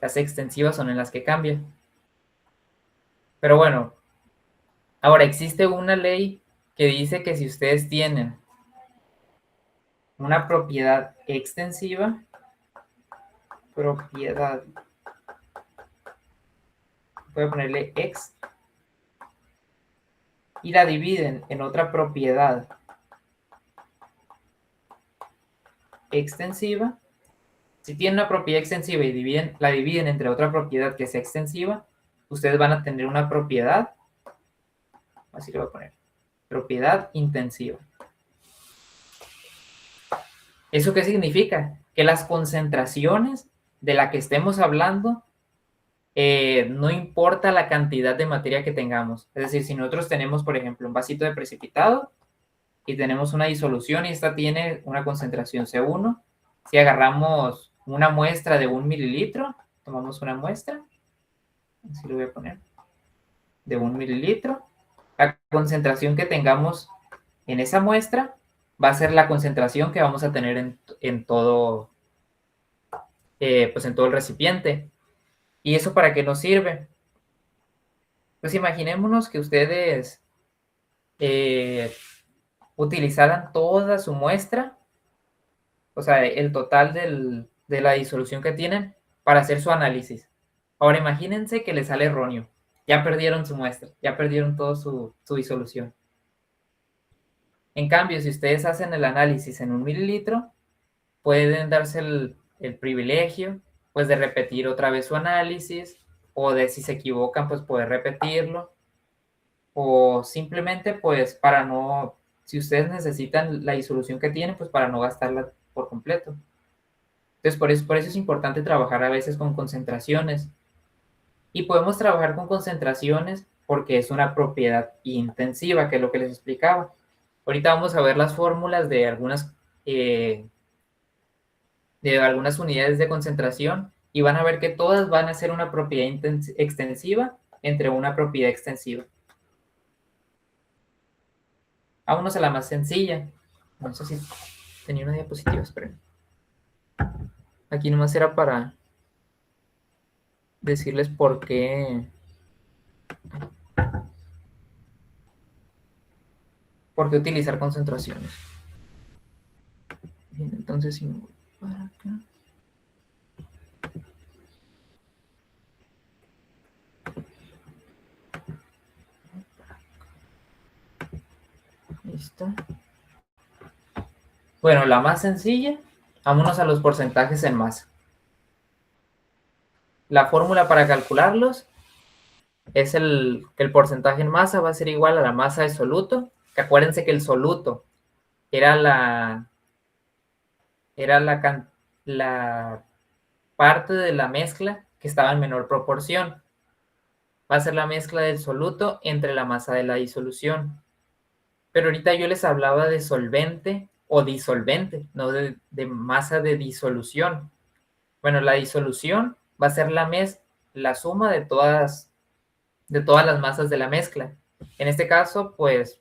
Las extensivas son en las que cambia. Pero bueno, ahora existe una ley que dice que si ustedes tienen una propiedad extensiva, voy a ponerle x, y la dividen en otra propiedad extensiva, si tienen una propiedad extensiva y la dividen entre otra propiedad que sea extensiva, ustedes van a tener una propiedad, así le voy a poner, propiedad intensiva. ¿Eso qué significa? Que las concentraciones de la que estemos hablando, no importa la cantidad de materia que tengamos. Es decir, si nosotros tenemos, por ejemplo, un vasito de precipitado y tenemos una disolución y esta tiene una concentración C1, si agarramos una muestra de 1 mililitro, tomamos una muestra, así lo voy a poner, de 1 mililitro, la concentración que tengamos en esa muestra va a ser la concentración que vamos a tener en todo, pues en todo el recipiente. ¿Y eso para qué nos sirve? Pues imaginémonos que ustedes utilizaran toda su muestra, o sea, el total de la disolución que tienen para hacer su análisis. Ahora imagínense que les sale erróneo. Ya perdieron su muestra, ya perdieron toda su disolución. En cambio, si ustedes hacen el análisis en 1 mililitro, pueden darse el privilegio, pues, de repetir otra vez su análisis, o de si se equivocan, pues poder repetirlo, o simplemente, pues, para no, si ustedes necesitan la disolución que tienen, pues para no gastarla por completo. Entonces, por eso es importante trabajar a veces con concentraciones. Y podemos trabajar con concentraciones porque es una propiedad intensiva, que es lo que les explicaba. Ahorita vamos a ver las fórmulas de algunas unidades de concentración y van a ver que todas van a ser una propiedad extensiva entre una propiedad extensiva. Vámonos a la más sencilla. No sé si tenía una diapositiva, esperen. Aquí nomás era para decirles por qué utilizar concentraciones. Bien, entonces si me voy para acá. Listo. Bueno, la más sencilla, vámonos a los porcentajes en masa. La fórmula para calcularlos es que el porcentaje en masa va a ser igual a la masa de soluto, que acuérdense que el soluto era la parte de la mezcla que estaba en menor proporción. Va a ser la mezcla del soluto entre la masa de la disolución. Pero ahorita yo les hablaba de solvente o disolvente, no de masa de disolución. Bueno, la disolución va a ser la suma de todas las masas de la mezcla. En este caso, pues,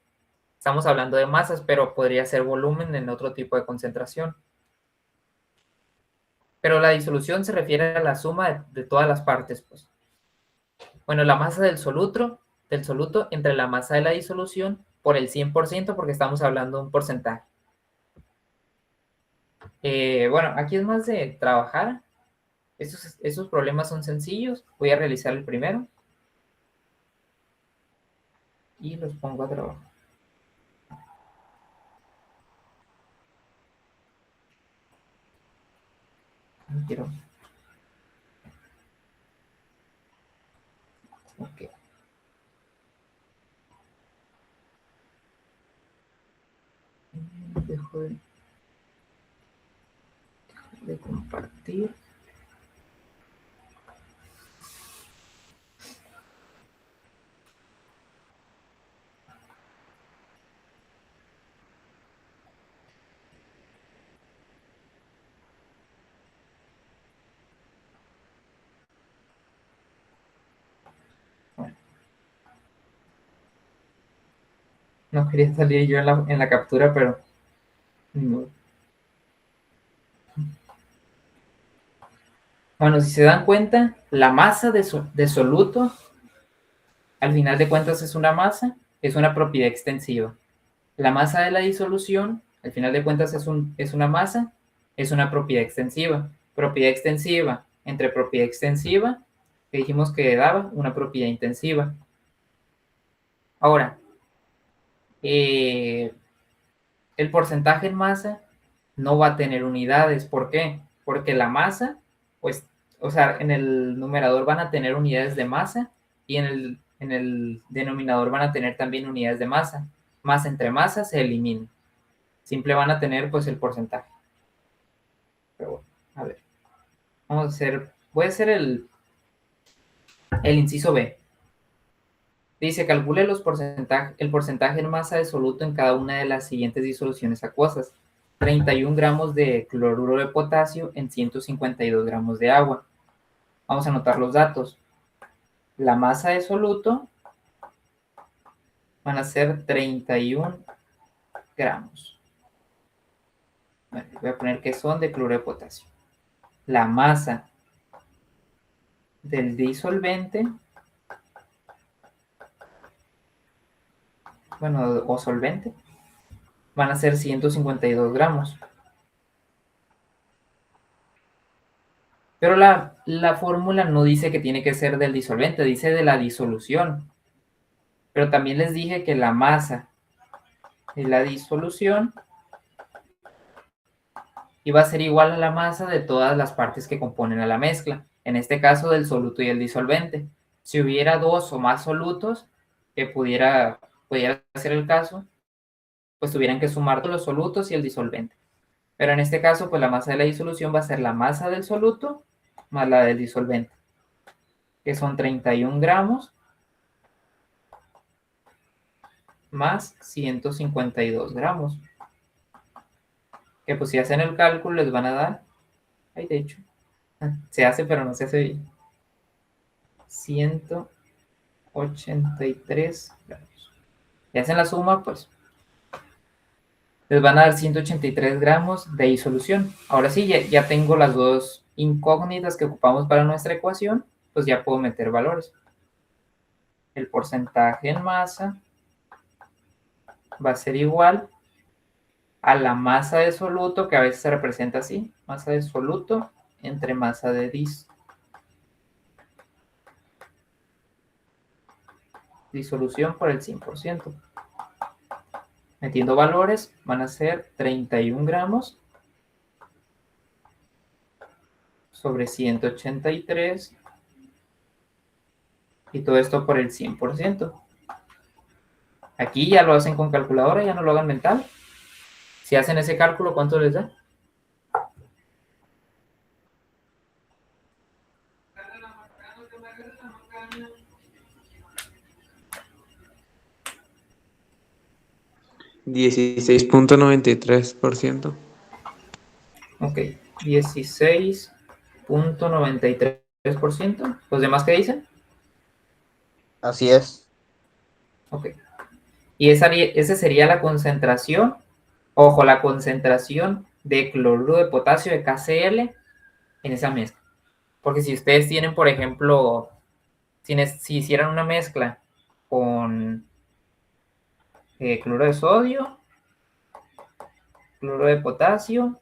estamos hablando de masas, pero podría ser volumen en otro tipo de concentración. Pero la disolución se refiere a la suma de todas las partes, pues. Bueno, la masa del soluto entre la masa de la disolución por el 100%, porque estamos hablando de un porcentaje. Bueno, aquí es más de trabajar. Esos problemas son sencillos. Voy a realizar el primero. Y los pongo a trabajar. No quiero. Ok. Dejo de compartir. Bueno. No quería salir yo en la captura, pero No. Bueno, si se dan cuenta, la masa de soluto, al final de cuentas es una masa, es una propiedad extensiva. La masa de la disolución, al final de cuentas es una masa, es una propiedad extensiva. Propiedad extensiva entre propiedad extensiva, que dijimos que daba una propiedad intensiva. Ahora, el porcentaje en masa no va a tener unidades. ¿Por qué? Porque la masa, pues, o sea, en el numerador van a tener unidades de masa y en el denominador van a tener también unidades de masa. Masa entre masa se elimina. Simple van a tener, pues, el porcentaje. Pero bueno, a ver. Vamos a hacer, voy a hacer el inciso B. Dice, calcule el porcentaje en masa de soluto en cada una de las siguientes disoluciones acuosas. 31 gramos de cloruro de potasio en 152 gramos de agua. Vamos a anotar los datos. La masa de soluto van a ser 31 gramos. Bueno, voy a poner que son de cloruro de potasio. La masa del disolvente, bueno, o solvente, van a ser 152 gramos. Pero la fórmula no dice que tiene que ser del disolvente, dice de la disolución. Pero también les dije que la masa de la disolución iba a ser igual a la masa de todas las partes que componen a la mezcla. En este caso del soluto y el disolvente. Si hubiera dos o más solutos, que pudiera ser el caso, pues tuvieran que sumar los solutos y el disolvente. Pero en este caso, pues la masa de la disolución va a ser la masa del soluto más la del disolvente, que son 31 gramos más 152 gramos. Que pues si hacen el cálculo les van a dar, ay, de hecho, se hace pero no se hace bien, 183 gramos. Y hacen la suma, pues les van a dar 183 gramos de disolución. Ahora sí, ya tengo las dos incógnitas que ocupamos para nuestra ecuación, pues ya puedo meter valores. El porcentaje en masa va a ser igual a la masa de soluto, que a veces se representa así, masa de soluto entre masa de disolución por el 100%. Metiendo valores, van a ser 31 gramos sobre 183 y todo esto por el 100%. Aquí ya lo hacen con calculadora, ya no lo hagan mental. Si hacen ese cálculo, ¿cuánto les da? $16.93%. Ok, 16.93%. ¿Los demás qué dicen? Así es. Ok. Y esa sería la concentración, ojo, la concentración de cloruro de potasio de KCl en esa mezcla. Porque si ustedes tienen, por ejemplo, si hicieran una mezcla con cloruro de sodio, cloruro de potasio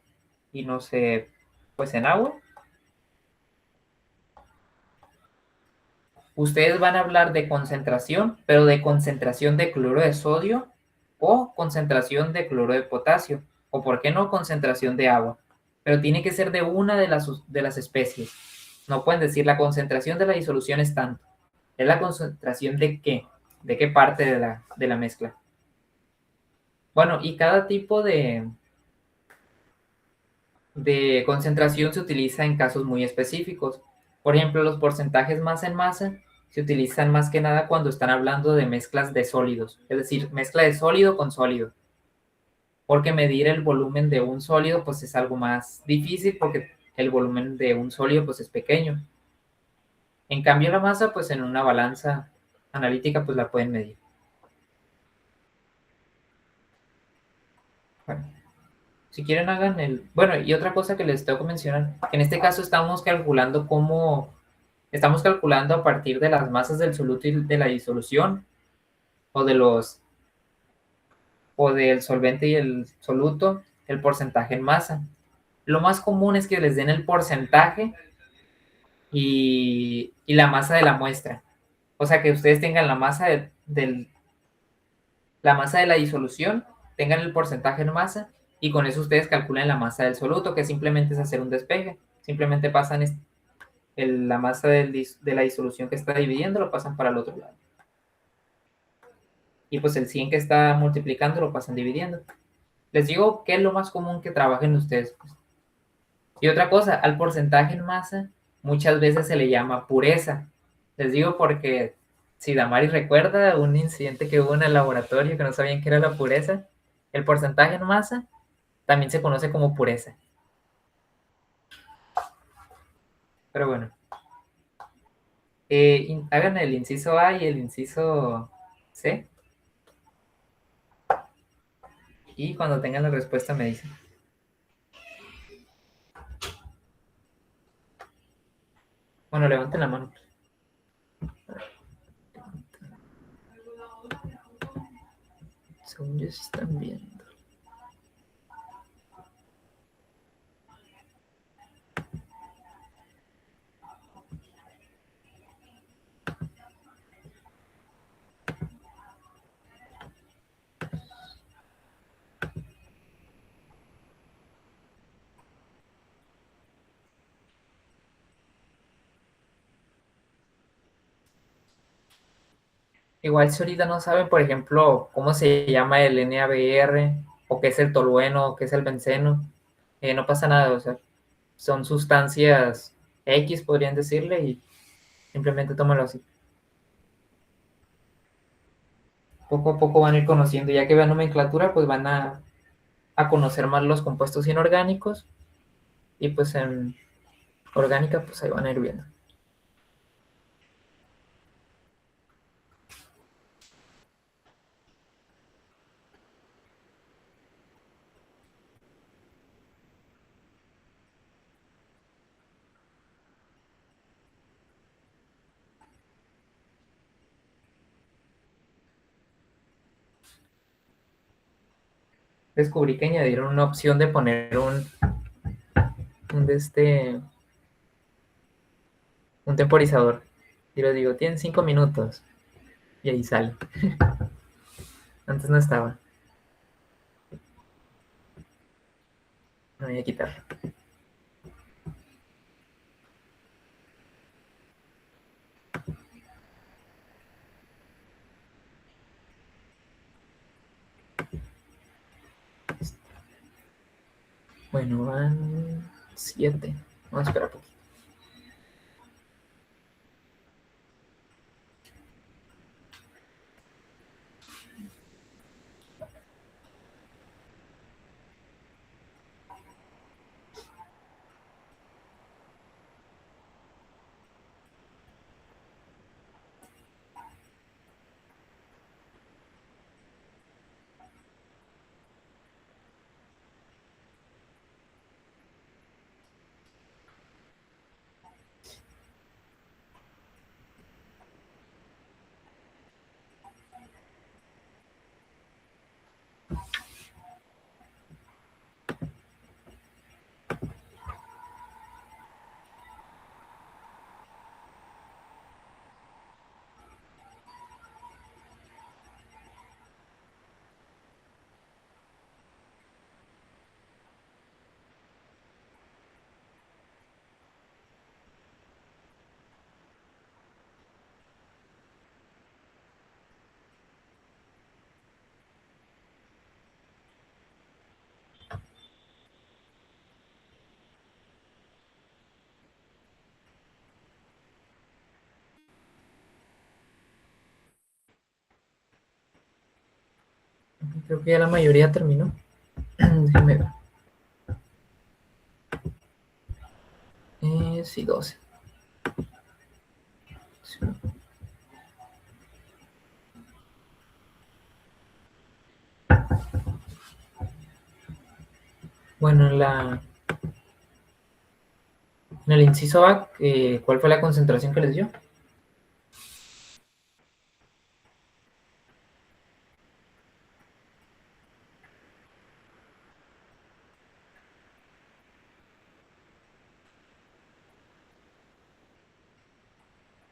y no sé, pues en agua, ustedes van a hablar de concentración, pero de concentración de cloruro de sodio o concentración de cloruro de potasio, o por qué no concentración de agua, pero tiene que ser de una de las especies. No pueden decir la concentración de la disolución es tanto. ¿Es la concentración de qué? ¿De qué parte de la mezcla? Bueno, y cada tipo de concentración se utiliza en casos muy específicos. Por ejemplo, los porcentajes masa en masa se utilizan más que nada cuando están hablando de mezclas de sólidos, es decir, mezcla de sólido con sólido. Porque medir el volumen de un sólido pues es algo más difícil porque el volumen de un sólido pues es pequeño. En cambio la masa pues en una balanza analítica pues la pueden medir. Bueno, Si quieren hagan el... Bueno, y otra cosa que les tengo que mencionar, que en este caso estamos calculando cómo... Estamos calculando a partir de las masas del soluto y de la disolución, o de los... o del solvente y el soluto, el porcentaje en masa. Lo más común es que les den el porcentaje y la masa de la muestra. O sea, que ustedes tengan la masa la masa de la disolución, tengan el porcentaje en masa y con eso ustedes calculan la masa del soluto, que simplemente es hacer un despeje. Simplemente pasan la masa de la disolución que está dividiendo, lo pasan para el otro lado. Y pues el 100 que está multiplicando lo pasan dividiendo. Les digo qué es lo más común que trabajen ustedes. Pues. Y otra cosa, al porcentaje en masa muchas veces se le llama pureza. Les digo porque si Damari recuerda un incidente que hubo en el laboratorio que no sabían qué era la pureza, el porcentaje en masa también se conoce como pureza. Pero bueno, hagan el inciso A y el inciso C. Y cuando tengan la respuesta me dicen. Bueno, levanten la mano. Según yo, sí están viendo. Igual si ahorita no saben, por ejemplo, cómo se llama el NABR, o qué es el tolueno, o qué es el benceno, no pasa nada, o sea, son sustancias X, podrían decirle, y simplemente tómalo así. Poco a poco van a ir conociendo, ya que vean nomenclatura, pues van a conocer más los compuestos inorgánicos, y pues en orgánica, pues ahí van a ir viendo. Descubrí que añadieron una opción de poner un temporizador. Y lo digo, tienen 5 minutos. Y ahí sale. Antes no estaba. No voy a quitar. Bueno, van 7. Vamos a esperar un poquito. Creo que ya la mayoría terminó. Déjame ver. Sí, 12. Sí. Bueno, en el inciso A, ¿cuál fue la concentración que les dio?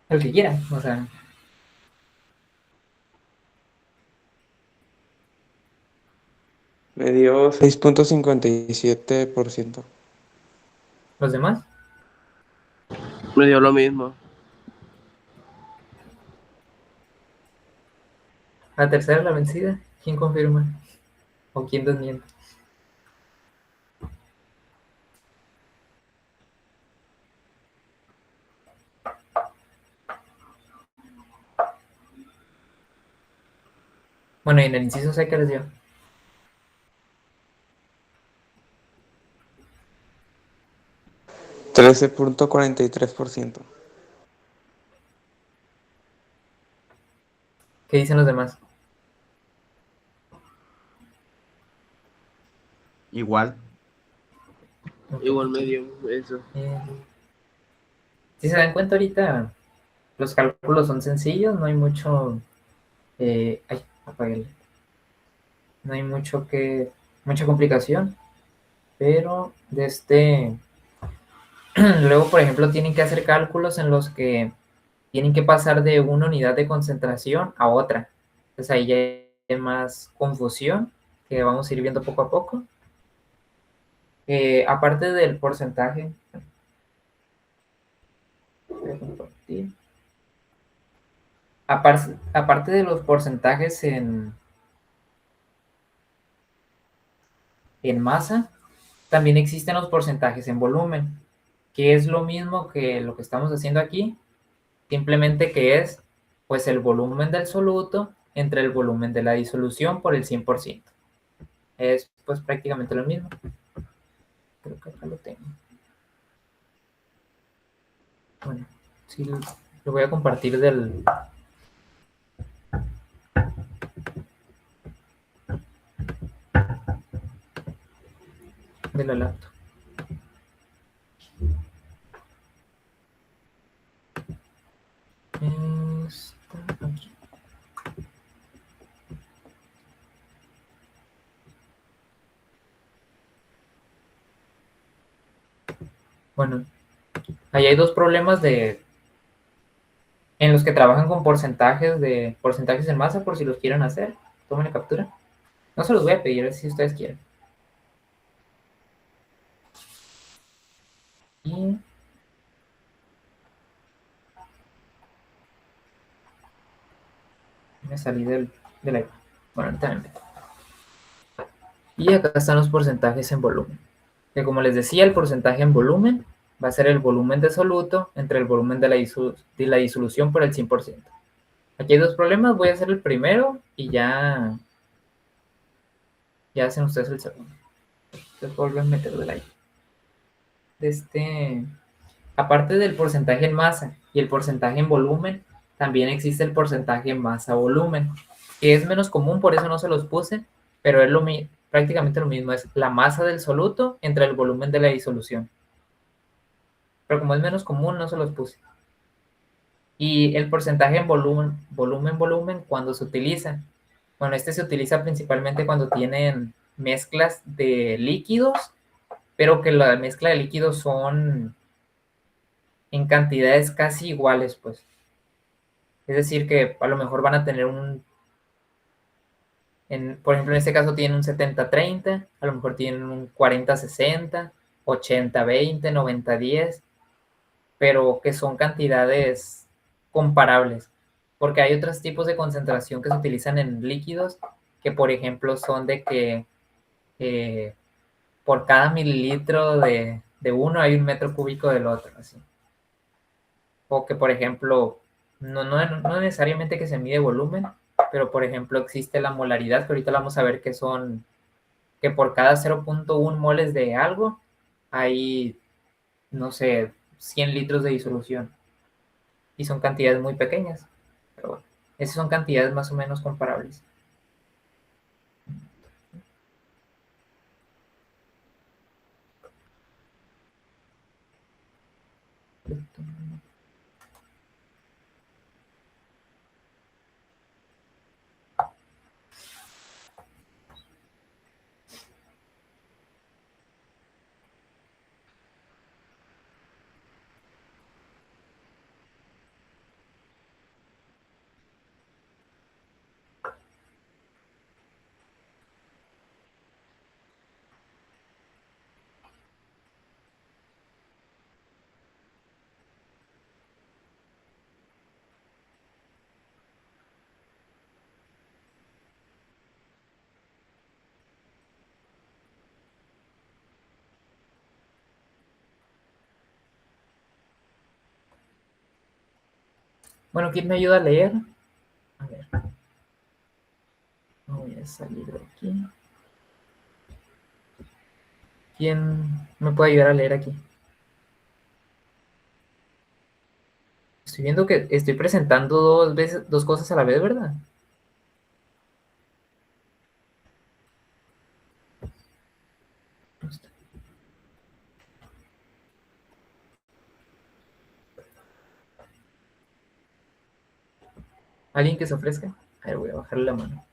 El que quieran, o sea, Me dio 6.57%. los demás. Me dio lo mismo. La tercera, la vencida. ¿Quién confirma? ¿O quién desmiente? Bueno, y en el inciso C, ¿qué les dio? $13.43%. ¿Qué dicen los demás? Igual. Igual me dio eso. Si se dan cuenta ahorita, los cálculos son sencillos, no hay mucho... ay, apáguenle. No hay mucha complicación, pero luego, por ejemplo, tienen que hacer cálculos en los que tienen que pasar de una unidad de concentración a otra. Entonces ahí ya hay más confusión que vamos a ir viendo poco a poco. Aparte del porcentaje, voy a compartir. Aparte de los porcentajes en masa, también existen los porcentajes en volumen, que es lo mismo que lo que estamos haciendo aquí, simplemente que es pues el volumen del soluto entre el volumen de la disolución por el 100%. Es pues prácticamente lo mismo. Creo que acá lo tengo. Bueno, sí, lo voy a compartir de la laptop. Está aquí. Bueno, ahí hay dos problemas en los que trabajan con porcentajes en masa, por si los quieren hacer. Tomen la captura. No se los voy a pedir si ustedes quieren. Y me salí del iPad. Bueno, ahorita me meto. Y acá están los porcentajes en volumen. Que como les decía, el porcentaje en volumen va a ser el volumen de soluto entre el volumen de la disolución por el 100%. Aquí hay dos problemas. Voy a hacer el primero y ya hacen ustedes el segundo. Entonces vuelvo a meter del aire. Aparte del porcentaje en masa y el porcentaje en volumen, también existe el porcentaje en masa-volumen, que es menos común, por eso no se los puse, pero es prácticamente lo mismo, es la masa del soluto entre el volumen de la disolución. Pero como es menos común, no se los puse. Y el porcentaje en volumen, cuando se utiliza. Bueno, se utiliza principalmente cuando tienen mezclas de líquidos, pero que la mezcla de líquidos son en cantidades casi iguales, pues. Es decir, que a lo mejor van a tener por ejemplo, en este caso tienen un 70-30, a lo mejor tienen un 40-60, 80-20, 90-10, pero que son cantidades comparables, porque hay otros tipos de concentración que se utilizan en líquidos, que por ejemplo son de que por cada mililitro de uno hay un metro cúbico del otro, así. O que por ejemplo, no necesariamente que se mide volumen, pero por ejemplo existe la molaridad, que ahorita vamos a ver que por cada 0.1 moles de algo hay, no sé, 100 litros de disolución. Y son cantidades muy pequeñas. Pero bueno, esas son cantidades más o menos comparables. Bueno, ¿quién me ayuda a leer? A ver. Voy a salir de aquí. ¿Quién me puede ayudar a leer aquí? Estoy viendo que estoy presentando dos cosas a la vez, ¿verdad? ¿Alguien que se ofrezca? A ver, voy a bajarle la mano.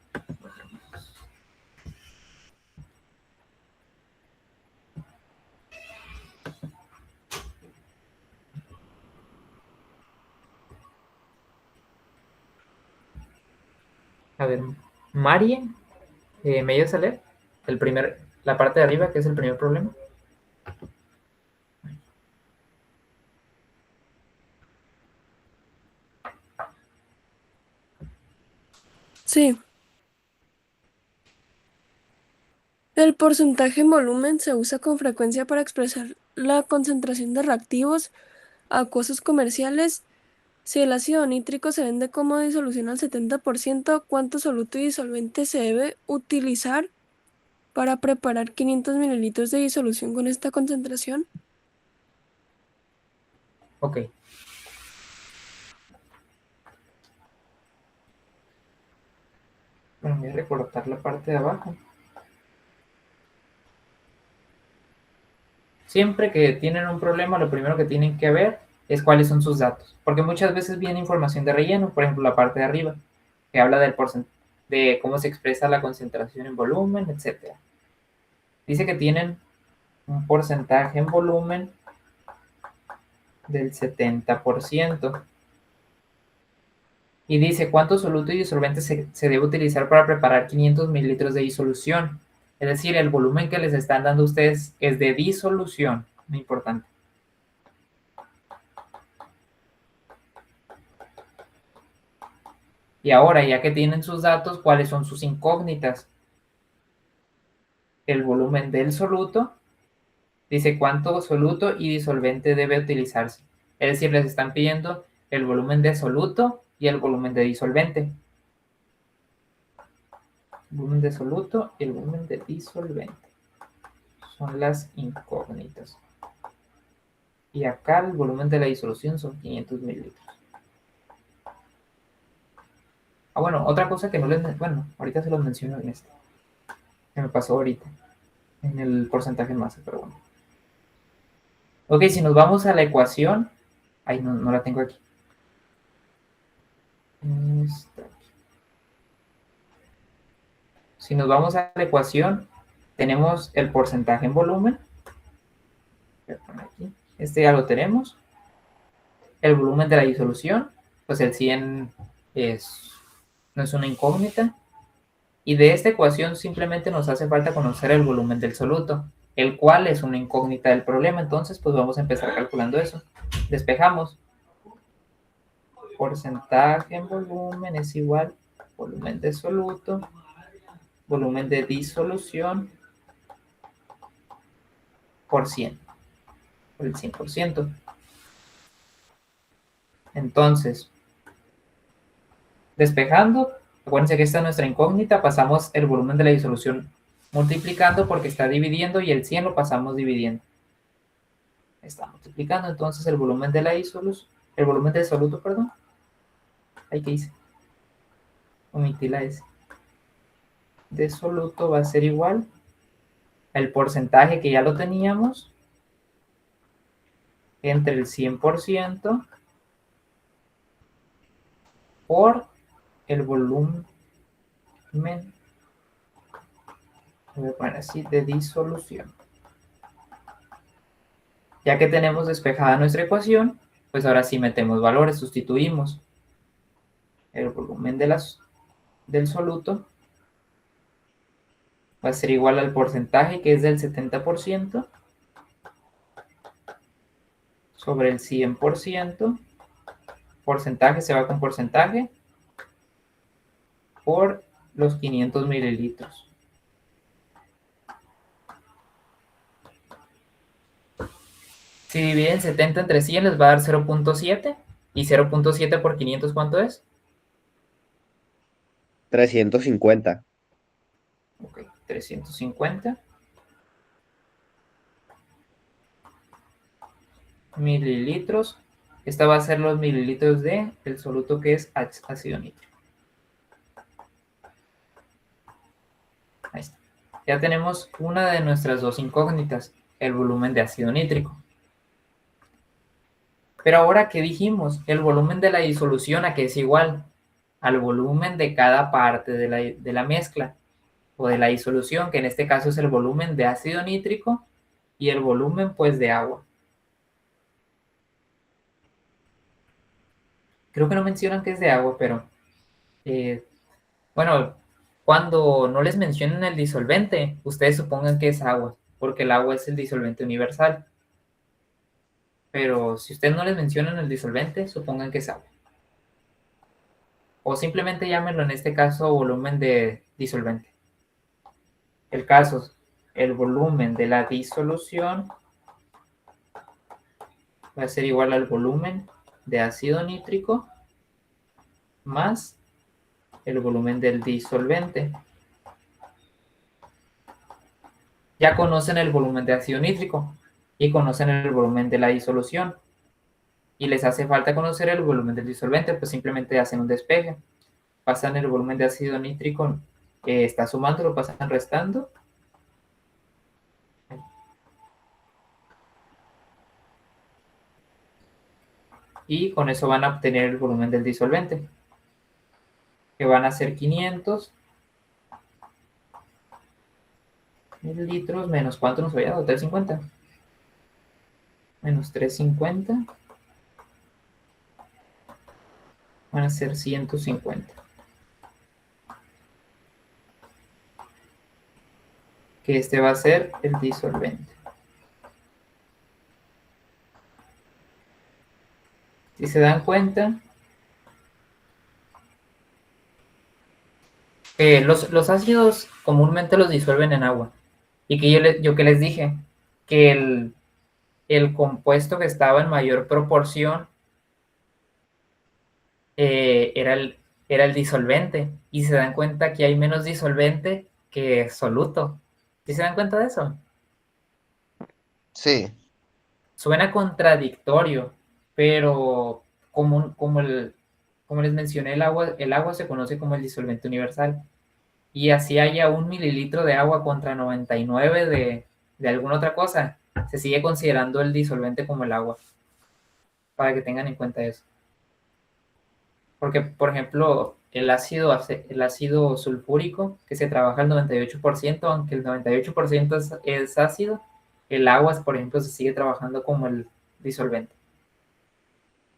A ver, Marie, ¿me ayudas a leer? La parte de arriba, que es el primer problema. Sí. El porcentaje en volumen se usa con frecuencia para expresar la concentración de reactivos acuosos comerciales. Si el ácido nítrico se vende como disolución al 70%, ¿cuánto soluto y disolvente se debe utilizar para preparar 500 mililitros de disolución con esta concentración? Ok. Bueno, voy a recortar la parte de abajo. Siempre que tienen un problema, lo primero que tienen que ver es cuáles son sus datos. Porque muchas veces viene información de relleno, por ejemplo, la parte de arriba, que habla de cómo se expresa la concentración en volumen, etc. Dice que tienen un porcentaje en volumen del 70%. Y dice cuánto soluto y disolvente se debe utilizar para preparar 500 mililitros de disolución. Es decir, el volumen que les están dando a ustedes es de disolución, muy importante. Y ahora, ya que tienen sus datos, ¿cuáles son sus incógnitas? El volumen del soluto, dice cuánto soluto y disolvente debe utilizarse. Es decir, les están pidiendo el volumen de soluto y el volumen de disolvente. El volumen de soluto y el volumen de disolvente. Son las incógnitas. Y acá el volumen de la disolución son 500 mililitros. Ah, bueno, otra cosa que no les... Bueno, ahorita se los menciono en este. Que me pasó ahorita. En el porcentaje en masa, pero bueno. Ok, si nos vamos a la ecuación... Ay, no la tengo aquí. Esta aquí. Si nos vamos a la ecuación, tenemos el porcentaje en volumen. Voy a poner aquí. Este ya lo tenemos. El volumen de la disolución, pues el 100 no es una incógnita. Y de esta ecuación simplemente nos hace falta conocer el volumen del soluto, el cual es una incógnita del problema. Entonces, pues vamos a empezar calculando eso. Despejamos. Porcentaje en volumen es igual a volumen de soluto, volumen de disolución por 100, por el 100%. Entonces, despejando, acuérdense que esta es nuestra incógnita, pasamos el volumen de la disolución multiplicando porque está dividiendo y el 100 lo pasamos dividiendo. Está multiplicando, entonces el volumen de la disolución, el volumen del soluto, perdón. Ahí que hice. Omití la S. De soluto va a ser igual al porcentaje que ya lo teníamos entre el 100% por el volumen, voy a poner así, de disolución. Ya que tenemos despejada nuestra ecuación, pues ahora sí metemos valores, sustituimos el volumen del soluto va a ser igual al porcentaje, que es del 70%, sobre el 100%, porcentaje se va con porcentaje, por los 500 mililitros. Si dividen 70 entre 100 les va a dar 0.7, y 0.7 por 500, ¿cuánto es? 350. Ok, 350 mililitros. Esta va a ser los mililitros de el soluto que es ácido nítrico. Ahí está. Ya tenemos una de nuestras dos incógnitas, el volumen de ácido nítrico. Pero ahora, ¿qué dijimos? El volumen de la disolución, ¿a qué es igual? Al volumen de cada parte de la mezcla o de la disolución, que en este caso es el volumen de ácido nítrico y el volumen, pues, de agua. Creo que no mencionan que es de agua, pero bueno, cuando no les mencionen el disolvente, ustedes supongan que es agua, porque el agua es el disolvente universal. Pero si ustedes no les mencionan el disolvente, supongan que es agua. O simplemente llámenlo en este caso volumen de disolvente. El caso, el volumen de la disolución va a ser igual al volumen de ácido nítrico más el volumen del disolvente. Ya conocen el volumen de ácido nítrico y conocen el volumen de la disolución. Y les hace falta conocer el volumen del disolvente, pues simplemente hacen un despeje. Pasan el volumen de ácido nítrico, está sumando, lo pasan restando. Y con eso van a obtener el volumen del disolvente, que van a ser 500 mililitros menos, ¿cuánto nos había dado? 350. Menos 350 van a ser 150. Que este va a ser el disolvente. Si se dan cuenta, los ácidos comúnmente los disuelven en agua. Y que yo que les dije, que el compuesto que estaba en mayor proporción era el disolvente. Y se dan cuenta que hay menos disolvente que soluto. ¿Sí se dan cuenta de eso? Sí. Suena contradictorio, pero como les mencioné, el agua se conoce como el disolvente universal. Y así haya 1 mililitro de agua contra 99 de alguna otra cosa, se sigue considerando el disolvente como el agua. Para que tengan en cuenta eso. Porque, por ejemplo, el ácido sulfúrico, que se trabaja al 98%, aunque el 98% es ácido, el agua, por ejemplo, se sigue trabajando como el disolvente.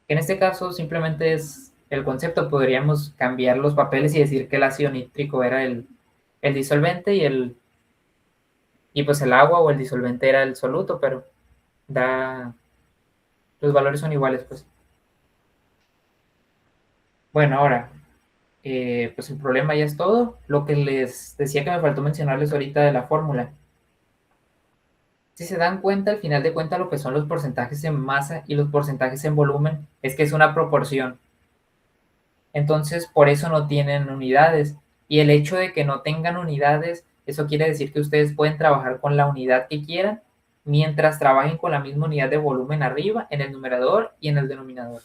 En este caso, simplemente es el concepto. Podríamos cambiar los papeles y decir que el ácido nítrico era el disolvente y pues el agua o el disolvente era el soluto, pero los valores son iguales, pues. Bueno, ahora, pues el problema ya es todo. Lo que les decía que me faltó mencionarles ahorita de la fórmula. Si se dan cuenta, al final de cuentas, lo que son los porcentajes en masa y los porcentajes en volumen es que es una proporción. Entonces, por eso no tienen unidades. Y el hecho de que no tengan unidades, eso quiere decir que ustedes pueden trabajar con la unidad que quieran mientras trabajen con la misma unidad de volumen arriba, en el numerador y en el denominador.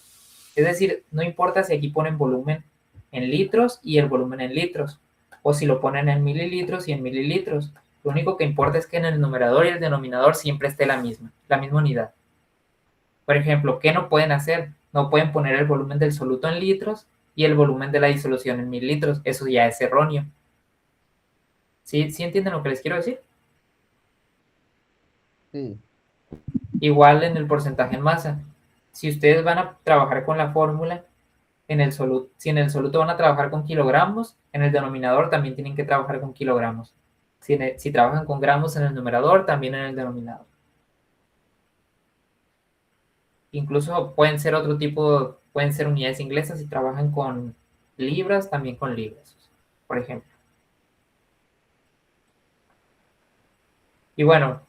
Es decir, no importa si aquí ponen volumen en litros y el volumen en litros, o si lo ponen en mililitros y en mililitros. Lo único que importa es que en el numerador y el denominador siempre esté la misma unidad. Por ejemplo, ¿qué no pueden hacer? No pueden poner el volumen del soluto en litros y el volumen de la disolución en mililitros. Eso ya es erróneo. ¿Sí, sí entienden lo que les quiero decir? Sí. Igual en el porcentaje en masa. Si ustedes van a trabajar con la fórmula, si en el soluto van a trabajar con kilogramos, en el denominador también tienen que trabajar con kilogramos. Si trabajan con gramos en el numerador, también en el denominador. Incluso pueden ser otro tipo, pueden ser unidades inglesas. Si trabajan con libras, también con libras, por ejemplo. Y bueno,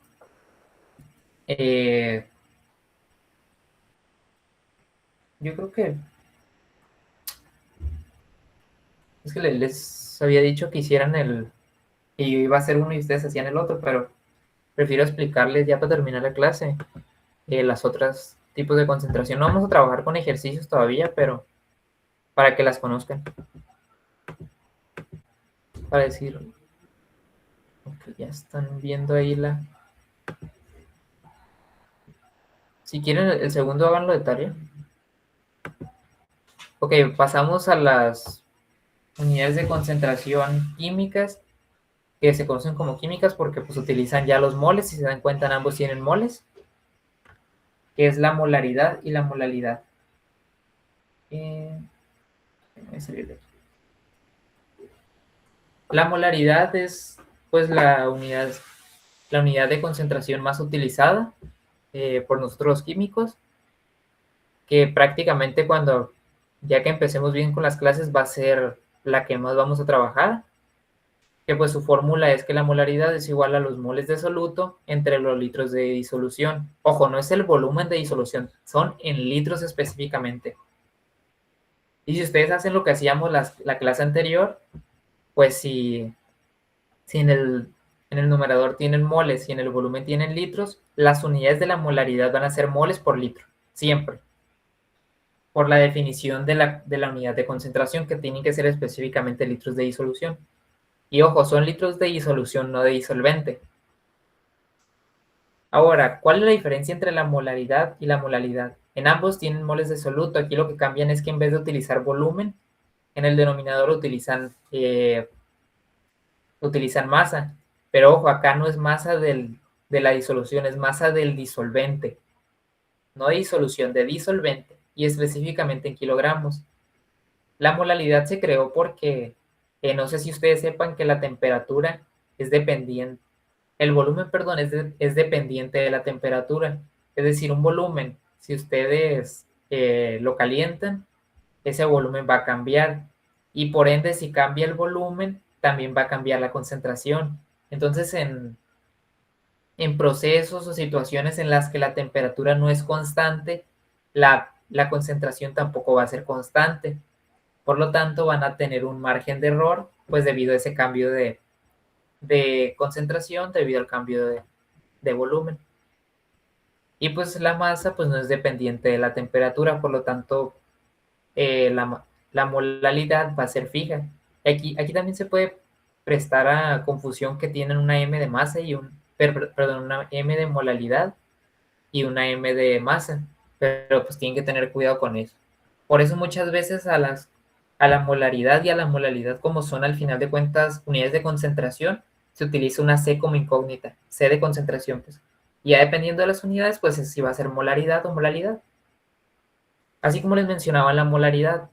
yo creo que es que les había dicho que hicieran que yo iba a hacer uno y ustedes hacían el otro, pero prefiero explicarles ya para terminar la clase las otras tipos de concentración. No vamos a trabajar con ejercicios todavía, pero para que las conozcan. Para decir, ok, ya están viendo ahí Si quieren el segundo, háganlo de tarea. Ok, pasamos a las unidades de concentración químicas, que se conocen como químicas porque pues utilizan ya los moles. Si se dan cuenta, ambos tienen moles, que es la molaridad y la molalidad. La molaridad es pues la unidad de concentración más utilizada por nosotros los químicos, que prácticamente ya que empecemos bien con las clases, va a ser la que más vamos a trabajar, que pues su fórmula es que la molaridad es igual a los moles de soluto entre los litros de disolución. Ojo, no es el volumen de disolución, son en litros específicamente. Y si ustedes hacen lo que hacíamos la clase anterior, pues si en el numerador tienen moles y en el volumen tienen litros, las unidades de la molaridad van a ser moles por litro, siempre. Por la definición de la unidad de concentración, que tienen que ser específicamente litros de disolución. Y ojo, son litros de disolución, no de disolvente. Ahora, ¿cuál es la diferencia entre la molaridad y la molalidad? En ambos tienen moles de soluto. Aquí lo que cambian es que en vez de utilizar volumen, en el denominador utilizan masa. Pero ojo, acá no es masa de la disolución, es masa del disolvente. No de disolución, de disolvente. Y específicamente en kilogramos. La molalidad se creó porque no sé si ustedes sepan que la temperatura es dependiente. El volumen, perdón, es dependiente de la temperatura. Es decir, un volumen, si ustedes lo calientan, ese volumen va a cambiar. Y por ende, si cambia el volumen, también va a cambiar la concentración. Entonces, en procesos o situaciones en las que la temperatura no es constante, la concentración tampoco va a ser constante. Por lo tanto, van a tener un margen de error, pues debido a ese cambio de concentración, debido al cambio de volumen. Y pues la masa pues no es dependiente de la temperatura, por lo tanto la molalidad va a ser fija. Aquí también se puede prestar a confusión que tienen una M de masa y una M de molalidad y una M de masa, pero pues tienen que tener cuidado con eso. Por eso muchas veces a la molaridad y a la molalidad, como son al final de cuentas unidades de concentración, se utiliza una C como incógnita, C de concentración, pues. Y ya dependiendo de las unidades, pues si va a ser molaridad o molalidad. Así como les mencionaba en la molaridad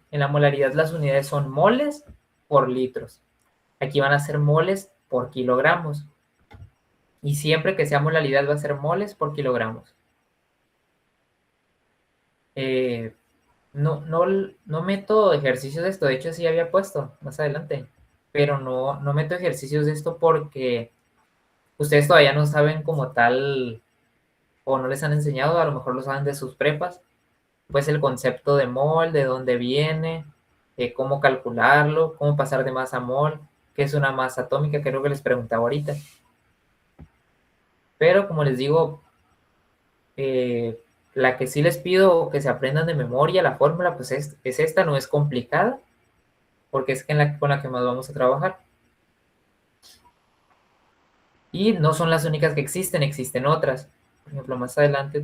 las unidades son moles por litros. Aquí van a ser moles por kilogramos. Y siempre que sea molaridad va a ser moles por kilogramos. No meto ejercicios de esto, de hecho sí había puesto más adelante, pero no meto ejercicios de esto porque ustedes todavía no saben como tal, o no les han enseñado, a lo mejor lo saben de sus prepas, pues el concepto de mol, de dónde viene, cómo calcularlo, cómo pasar de masa a mol, qué es una masa atómica, que creo que les preguntaba ahorita. Pero como les digo, la que sí les pido que se aprendan de memoria la fórmula, pues es esta, no es complicada, porque es con la que más vamos a trabajar. Y no son las únicas que existen otras. Por ejemplo, más adelante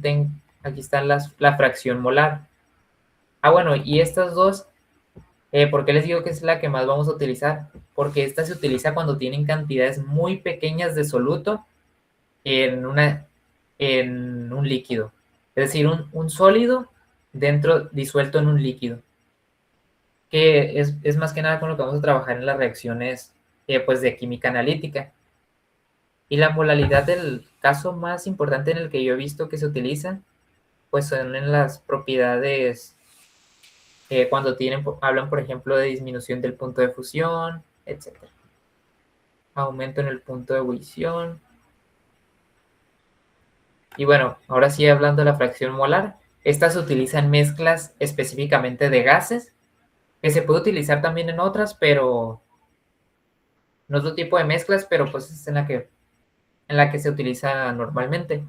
Aquí está la fracción molar. Bueno, y estas dos, ¿por qué les digo que es la que más vamos a utilizar? Porque esta se utiliza cuando tienen cantidades muy pequeñas de soluto en un líquido. Es decir, un sólido disuelto en un líquido. Que es más que nada con lo que vamos a trabajar en las reacciones pues de química analítica. Y la molaridad del caso más importante en el que yo he visto que se utiliza, pues son en las propiedades cuando hablan, por ejemplo, de disminución del punto de fusión, etc. Aumento en el punto de ebullición. Y bueno, ahora sí hablando de la fracción molar, esta se utiliza en mezclas específicamente de gases, que se puede utilizar también en otras, pero en otro tipo de mezclas, pero pues es en la que se utiliza normalmente.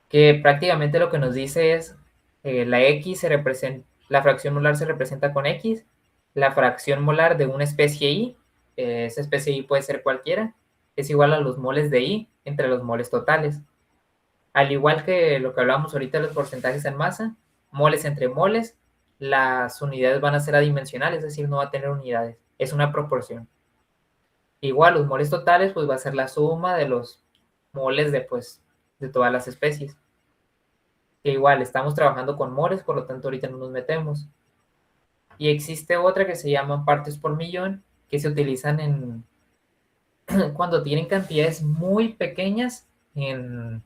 Que prácticamente lo que nos dice es la fracción molar se representa con X, la fracción molar de una especie Y, esa especie Y puede ser cualquiera, es igual a los moles de Y entre los moles totales. Al igual que lo que hablábamos ahorita de los porcentajes en masa, moles entre moles, las unidades van a ser adimensionales, es decir, no va a tener unidades, es una proporción. Igual los moles totales, pues va a ser la suma de los moles de todas las especies. Que igual estamos trabajando con moles, por lo tanto ahorita no nos metemos. Y existe otra que se llama partes por millón, que se utilizan cuando tienen cantidades muy pequeñas en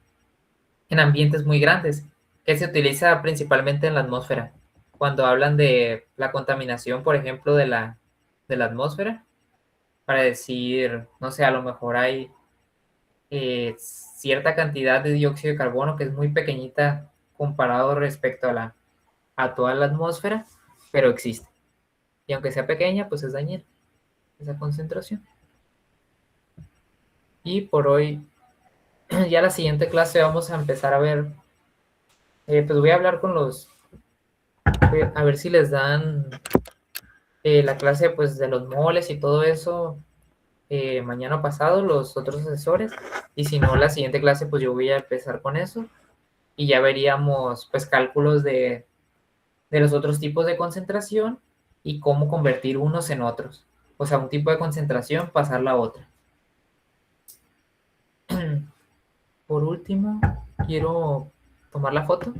ambientes muy grandes, que se utiliza principalmente en la atmósfera. Cuando hablan de la contaminación, por ejemplo, de la atmósfera, para decir, no sé, a lo mejor hay cierta cantidad de dióxido de carbono que es muy pequeñita comparado respecto a toda la atmósfera, pero existe. Y aunque sea pequeña, pues es dañina esa concentración. Y por hoy, ya la siguiente clase vamos a empezar a ver, pues voy a hablar a ver si les dan la clase pues de los moles y todo eso mañana pasado, los otros asesores, y si no, la siguiente clase pues yo voy a empezar con eso, y ya veríamos pues cálculos de los otros tipos de concentración y cómo convertir unos en otros. O sea, un tipo de concentración pasarla a otra. Por último, quiero tomar la foto.